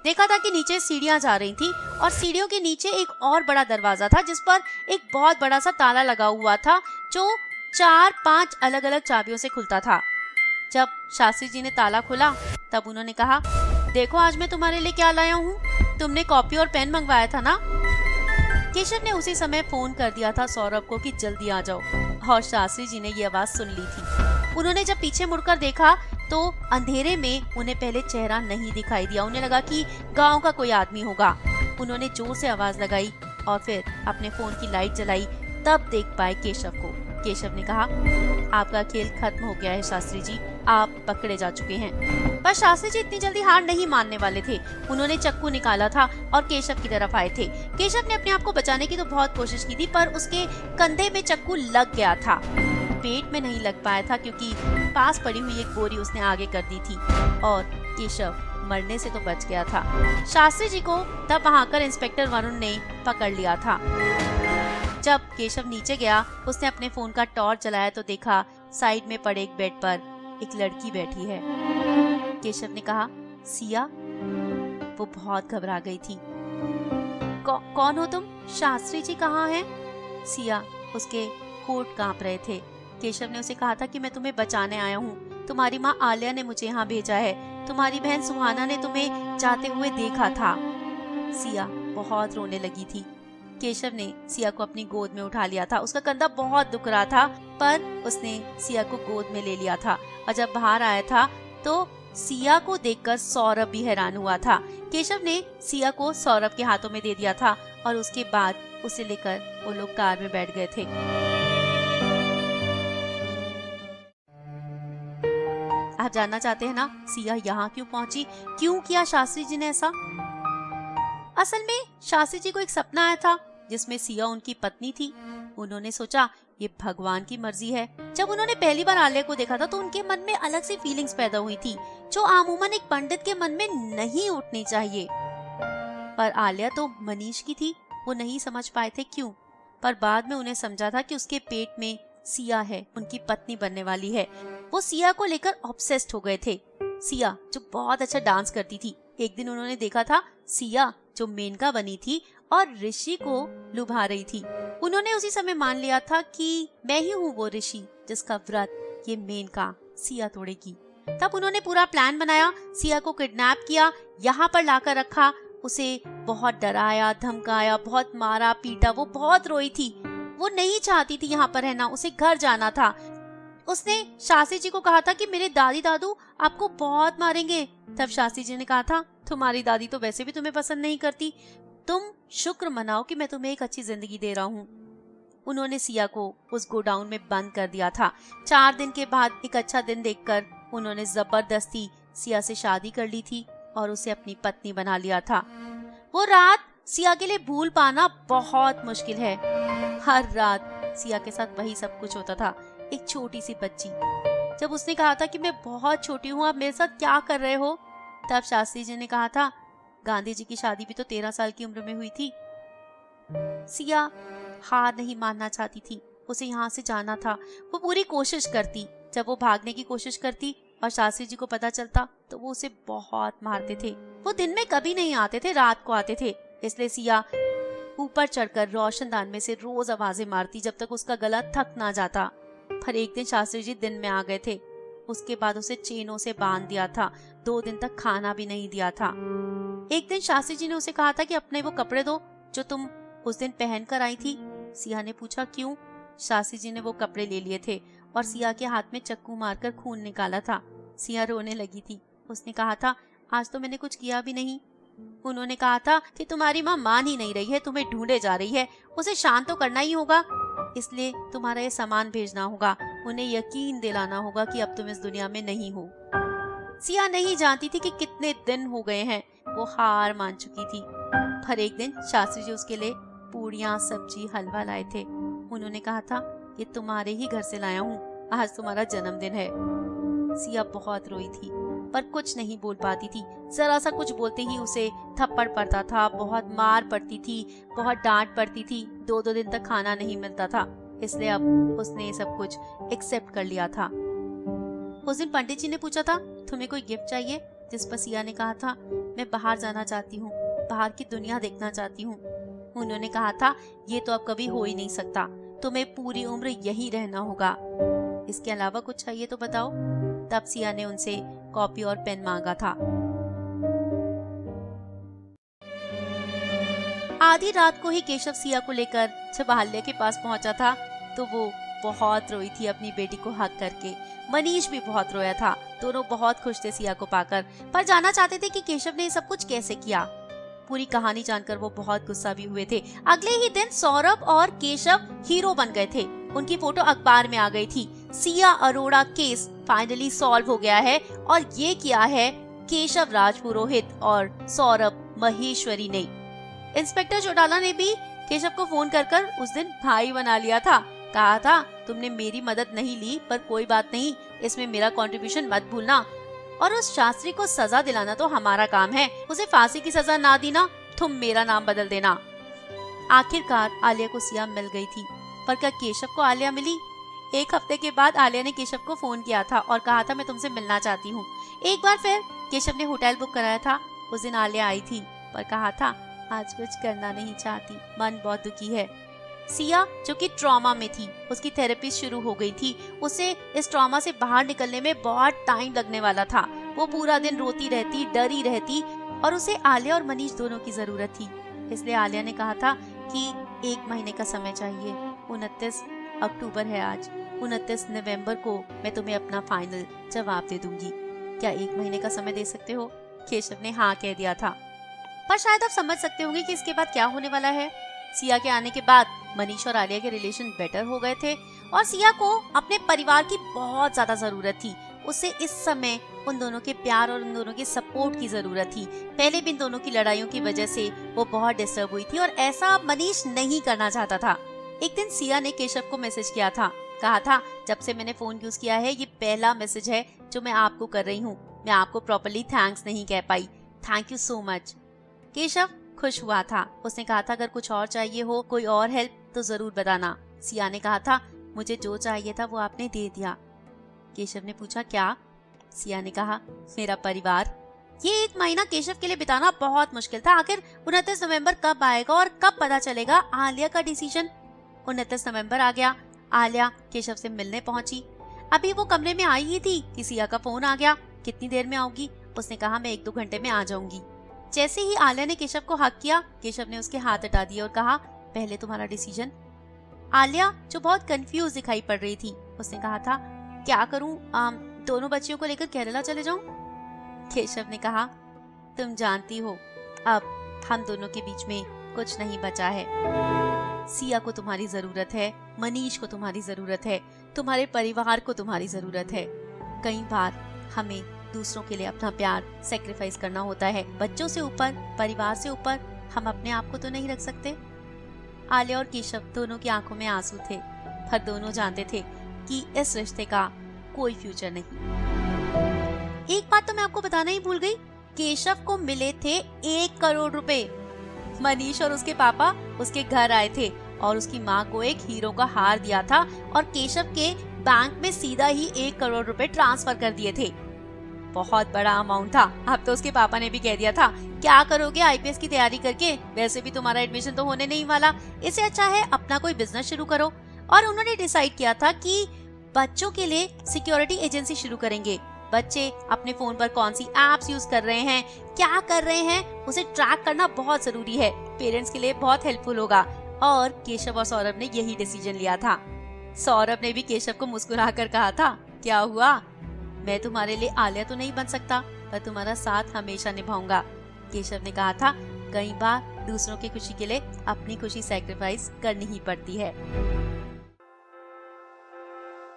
देखा था कि नीचे सीढ़ियां जा रही थी और सीढ़ियों के नीचे एक और बड़ा दरवाजा था जिस पर एक बहुत बड़ा सा ताला लगा हुआ था जो 4-5 अलग अलग चाबियों से खुलता था। जब शास्त्री जी ने ताला खोला तब उन्होंने कहा, देखो आज मैं तुम्हारे लिए क्या लाया हूँ, तुमने कॉपी और पेन मंगवाया था ना। केशव ने उसी समय फोन कर दिया था सौरभ को कि जल्दी आ जाओ, और शास्त्री जी ने ये आवाज सुन ली थी। उन्होंने जब पीछे मुड़कर देखा तो अंधेरे में उन्हें पहले चेहरा नहीं दिखाई दिया। उन्हें लगा कि गांव का कोई आदमी होगा। उन्होंने जोर से आवाज लगाई और फिर अपने फोन की लाइट जलाई, तब देख पाए केशव को। केशव ने कहा, आपका खेल खत्म हो गया है शास्त्री जी, आप पकड़े जा चुके हैं। पर शास्त्री जी इतनी जल्दी हार नहीं मानने वाले थे। उन्होंने चक्कू निकाला था और केशव की तरफ आए थे। केशव ने अपने आप को बचाने की तो बहुत कोशिश की थी, पर उसके कंधे में चक्कू लग गया था, पेट में नहीं लग पाया था क्योंकि पास पड़ी हुई एक बोरी उसने आगे कर दी थी और केशव मरने से तो बच गया था। शास्त्री जी को तब वहां आकर इंस्पेक्टर वरुण ने पकड़ लिया था। जब केशव नीचे गया उसने अपने फोन का टॉर्च जलाया तो देखा साइड में पड़े एक बेड पर एक लड़की बैठी है। केशव ने कहा, सिया। वो बहुत घबरा गई थी। कौन हो तुम? शास्त्री जी कहाँ हैं? सिया, उसके होठ कांप रहे थे। केशव ने उसे कहा था कि मैं तुम्हें बचाने आया हूँ, तुम्हारी माँ आलिया ने मुझे यहाँ भेजा है, तुम्हारी बहन सुहाना ने तुम्हें जाते हुए देखा था। सिया बहुत रोने लगी थी। केशव ने सिया को अपनी गोद में उठा लिया था। उसका कंधा बहुत दुख रहा था, पर उसने सिया को गोद में ले लिया था और जब बाहर आया था तो सिया को देखकर सौरभ भी हैरान हुआ था। केशव ने सिया को सौरभ के हाथों में दे दिया था और उसके बाद उसे लेकर वो लोग कार में बैठ गए थे। आप जानना चाहते हैं ना सिया यहाँ क्यों पहुंची, क्यों किया शास्त्री जी ने ऐसा? असल में शास्त्री जी को एक सपना आया था जिसमें सिया उनकी पत्नी थी। उन्होंने सोचा ये भगवान की मर्जी है। जब उन्होंने पहली बार आलिया को देखा था तो उनके मन में अलग सी फीलिंग्स पैदा हुई थी जो अमूमन एक पंडित के मन में नहीं उठनी चाहिए। पर आलिया तो मनीष की थी, वो नहीं समझ पाए थे क्यों। पर बाद में उन्हें समझा था कि उसके पेट में सिया है, उनकी पत्नी बनने वाली है। वो सिया को लेकर ऑब्सेस्ड हो गए थे। सिया जो बहुत अच्छा डांस करती थी। एक दिन उन्होंने देखा था सिया जो मेनका बनी थी और ऋषि को लुभा रही थी। उन्होंने उसी समय मान लिया था कि मैं ही हूँ वो ऋषि जिसका व्रत ये मेनका सिया तोड़ेगी। तब उन्होंने पूरा प्लान बनाया, सिया को किडनैप किया, यहाँ पर लाकर रखा, उसे बहुत डराया, धमकाया, बहुत मारा पीटा। वो बहुत रोई थी, वो नहीं चाहती थी यहाँ पर रहना, उसे घर जाना था। उसने शास्त्री जी को कहा था कि मेरे दादी दादू आपको बहुत मारेंगे। तब शास्त्री जी ने कहा था, तुम्हारी दादी तो वैसे भी तुम्हें पसंद नहीं करती, तुम शुक्र मनाओ कि मैं तुम्हें एक अच्छी जिंदगी दे रहा हूँ। उन्होंने सिया को उस गोडाउन में बंद कर दिया था। 4 दिन के बाद एक अच्छा दिन देखकर उन्होंने जबरदस्ती सिया से शादी कर ली थी और उसे अपनी पत्नी बना लिया था। वो रात सिया के लिए भूल पाना बहुत मुश्किल है। हर रात सिया के साथ वही सब कुछ होता था। एक छोटी सी बच्ची, जब उसने कहा था कि मैं बहुत छोटी हूँ, आप मेरे साथ क्या कर रहे हो, तब शास्त्री जी ने कहा था, गांधी जी की शादी भी तो 13 साल की उम्र में हुई थी। सिया हार नहीं मानना चाहती थी, उसे यहाँ से जाना था। वो पूरी कोशिश करती। जब वो भागने की कोशिश करती और शास्त्री जी को पता चलता तो वो उसे बहुत मारते थे। वो दिन में कभी नहीं आते थे, रात को आते थे। इसलिए सिया ऊपर चढ़कर रोशनदान में से रोज आवाजें मारती जब तक उसका गला थक ना जाता। पर एक दिन शास्त्री जी दिन में आ गए थे। उसके बाद उसे चेनों से बांध दिया था। 2 दिन तक खाना भी नहीं दिया था। एक दिन शास्त्री जी ने उसे कहा था कि अपने वो कपड़े दो जो तुम उस दिन पहन कर आई थी। सिया ने पूछा क्यों? शास्त्री जी ने वो कपड़े ले लिए थे और सिया के हाथ में चक्कू मारकर खून निकाला था। सिया रोने लगी थी। उसने कहा था, आज तो मैंने कुछ किया भी नहीं। उन्होंने कहा था कि तुम्हारी माँ मान ही नहीं रही है, तुम्हें ढूंढे जा रही है, उसे शांत तो करना ही होगा, इसलिए तुम्हारा ये सामान भेजना होगा, उन्हें यकीन दिलाना होगा कि अब तुम इस दुनिया में नहीं हो। सिया नहीं जानती थी कि कितने दिन हो गए हैं, वो हार मान चुकी थी। पर एक दिन शास्त्री जी उसके लिए पूड़ियाँ, सब्जी, हलवा लाए थे। उन्होंने कहा था, ये तुम्हारे ही घर से लाया हूँ, आज तुम्हारा जन्मदिन है। सिया बहुत रोई थी पर कुछ नहीं बोल पाती थी। जरा सा कुछ बोलते ही उसे थप्पड़ पड़ता था, बहुत मार पड़ती थी, बहुत डांट पड़ती थी। 2-2 दिन तक खाना नहीं मिलता था। इसलिए अब उसने ये सब कुछ एक्सेप्ट कर लिया था। उस दिन पंडित जी ने पूछा था, तुम्हें कोई गिफ्ट चाहिए? जिस पर सिया ने कहा था मैं बाहर जाना चाहती हूँ, बाहर की दुनिया देखना चाहती हूँ। उन्होंने कहा था ये तो अब कभी हो ही नहीं सकता, तुम्हें पूरी उम्र यहीं रहना होगा, इसके अलावा कुछ चाहिए तो बताओ। तब सिया ने उनसे कॉपी और पेन मांगा था। आधी रात को ही केशव सिया को लेकर जब आल्या के पास पहुंचा था तो वो बहुत रोई थी अपनी बेटी को हक करके। मनीष भी बहुत रोया था। दोनों बहुत खुश थे सिया को पाकर, पर जानना चाहते थे कि केशव ने ये सब कुछ कैसे किया। पूरी कहानी जानकर वो बहुत गुस्सा भी हुए थे। अगले ही दिन सौरभ और केशव हीरो बन गए थे। उनकी फोटो अखबार में आ गई थी। Siya Arora case finally solve हो गया है और ये किया है केशव राजपुरोहित और सौरभ महेश्वरी ने। इंस्पेक्टर चौटाला ने भी केशव को फोन कर उस दिन भाई बना लिया था। कहा था तुमने मेरी मदद नहीं ली पर कोई बात नहीं, इसमें मेरा कंट्रीब्यूशन मत भूलना, और उस शास्त्री को सजा दिलाना तो हमारा काम है, उसे फांसी की सजा ना दी ना, तुम मेरा नाम बदल देना। आखिरकार आलिया को सिया मिल गई थी, पर क्या केशव को आलिया मिली? एक हफ्ते के बाद आलिया ने केशव को फोन किया था और कहा था मैं तुमसे मिलना चाहती हूँ। एक बार फिर केशव ने होटल बुक कराया था। उस दिन आलिया आई थी पर कहा था आज कुछ करना नहीं चाहती, मन बहुत दुखी है। सिया जो कि ट्रॉमा में थी, उसकी थेरेपी शुरू हो गई थी। उसे इस ट्रॉमा से बाहर निकलने में बहुत टाइम लगने वाला था। वो पूरा दिन रोती रहती, डरी रहती, और उसे आलिया और मनीष दोनों की जरूरत थी। इसलिए आलिया ने कहा था कि 1 महीने का समय चाहिए। 29 अक्टूबर है आज, 29 नवंबर को मैं तुम्हें अपना फाइनल जवाब दे दूंगी। क्या 1 महीने का समय दे सकते हो? केशव ने हाँ कह दिया था। पर शायद आप समझ सकते होंगे कि इसके बाद क्या होने वाला है। सिया के आने के बाद मनीष और आलिया के रिलेशन बेटर हो गए थे और सिया को अपने परिवार की बहुत ज्यादा जरूरत थी। उसे इस समय उन दोनों के प्यार और उन दोनों के सपोर्ट की जरूरत थी। पहले भी इन दोनों की लड़ाइयों की वजह से वो बहुत डिस्टर्ब हुई थी और ऐसा मनीष नहीं करना चाहता था। एक दिन सिया ने केशव को मैसेज किया था। कहा था जब से मैंने फोन यूज किया है ये पहला मैसेज है जो मैं आपको कर रही हूँ। मैं आपको प्रॉपर्ली थैंक्स नहीं कह पाई। Thank you so much. Keshav खुश हुआ था। उसने कहा था अगर कुछ और चाहिए हो, कोई और हेल्प तो जरूर बताना। सिया ने कहा था मुझे जो चाहिए था वो आपने दे दिया। केशव ने पूछा क्या? सिया ने कहा मेरा परिवार। ये 1 महीना केशव के लिए बिताना बहुत मुश्किल था। आखिर 29 नवंबर कब आएगा और कब पता चलेगा आलिया का डिसीजन? 29 नवंबर आ गया। आलिया केशव से मिलने पहुंची। अभी वो कमरे में आई ही थी कि सिया का फोन आ गया। कितनी देर में आओगी? उसने कहा मैं 1-2 घंटे में आ जाऊंगी। जैसे ही आलिया ने केशव को हक किया, केशव ने उसके हाथ हटा दिए और कहा पहले तुम्हारा डिसीजन। आलिया जो बहुत कंफ्यूज दिखाई पड़ रही थी, उसने कहा था क्या करूं, दोनों बच्चियों को लेकर केरला चले जाऊं? केशव ने कहा तुम जानती हो अब हम दोनों के बीच में कुछ नहीं बचा है। सिया को तुम्हारी जरूरत है, मनीष को तुम्हारी जरूरत है, तुम्हारे परिवार को तुम्हारी जरूरत है। कई बार हमें दूसरों के लिए अपना प्यार सैक्रिफाइस करना होता है। बच्चों से ऊपर, परिवार से ऊपर हम अपने आप को तो नहीं रख सकते। आलिया और केशव दोनों की आंखों में आंसू थे, पर दोनों जानते थे कि इस रिश्ते का कोई फ्यूचर नहीं। एक बात तो मैं आपको बताना ही भूल गई, केशव को मिले थे 1 करोड़ रुपए। मनीष और उसके पापा उसके घर आए थे और उसकी माँ को एक हीरो का हार दिया था और केशव के बैंक में सीधा ही 1 करोड़ रुपए ट्रांसफर कर दिए थे। बहुत बड़ा अमाउंट था। अब तो उसके पापा ने भी कह दिया था क्या करोगे आईपीएस की तैयारी करके, वैसे भी तुम्हारा एडमिशन तो होने नहीं वाला, इससे अच्छा है अपना कोई बिजनेस शुरू करो। और उन्होंने डिसाइड किया था कि बच्चों के लिए सिक्योरिटी एजेंसी शुरू करेंगे। बच्चे अपने फोन पर कौन सी एप्स यूज कर रहे हैं, क्या कर रहे हैं, उसे ट्रैक करना बहुत जरूरी है। पेरेंट्स के लिए बहुत हेल्पफुल होगा। और केशव और सौरभ ने यही डिसीजन लिया था। सौरभ ने भी केशव को मुस्कुराकर कहा था क्या हुआ, मैं तुम्हारे लिए आलिया तो नहीं बन सकता पर तुम्हारा साथ हमेशा निभाऊंगा। केशव ने कहा था कई बार दूसरों की खुशी के लिए अपनी खुशी सैक्रिफाइस करनी ही पड़ती है।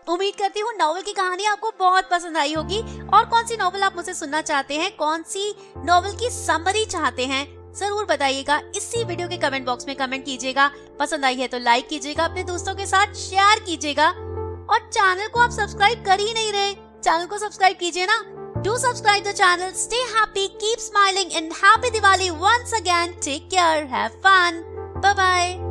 उम्मीद करती हूँ नॉवेल की कहानी आपको बहुत पसंद आई होगी। और कौन सी नॉवेल आप मुझसे सुनना चाहते हैं, कौन सी नॉवेल की समरी चाहते हैं, जरूर बताइएगा। इसी वीडियो के कमेंट बॉक्स में कमेंट कीजिएगा। पसंद आई है तो लाइक कीजिएगा, अपने दोस्तों के साथ शेयर कीजिएगा। और चैनल को आप सब्सक्राइब कर ही नहीं रहे, चैनल को सब्सक्राइब कीजिए ना। Do subscribe the channel. Stay happy, keep smiling, and happy Diwali once again. Take care, have fun. Bye bye.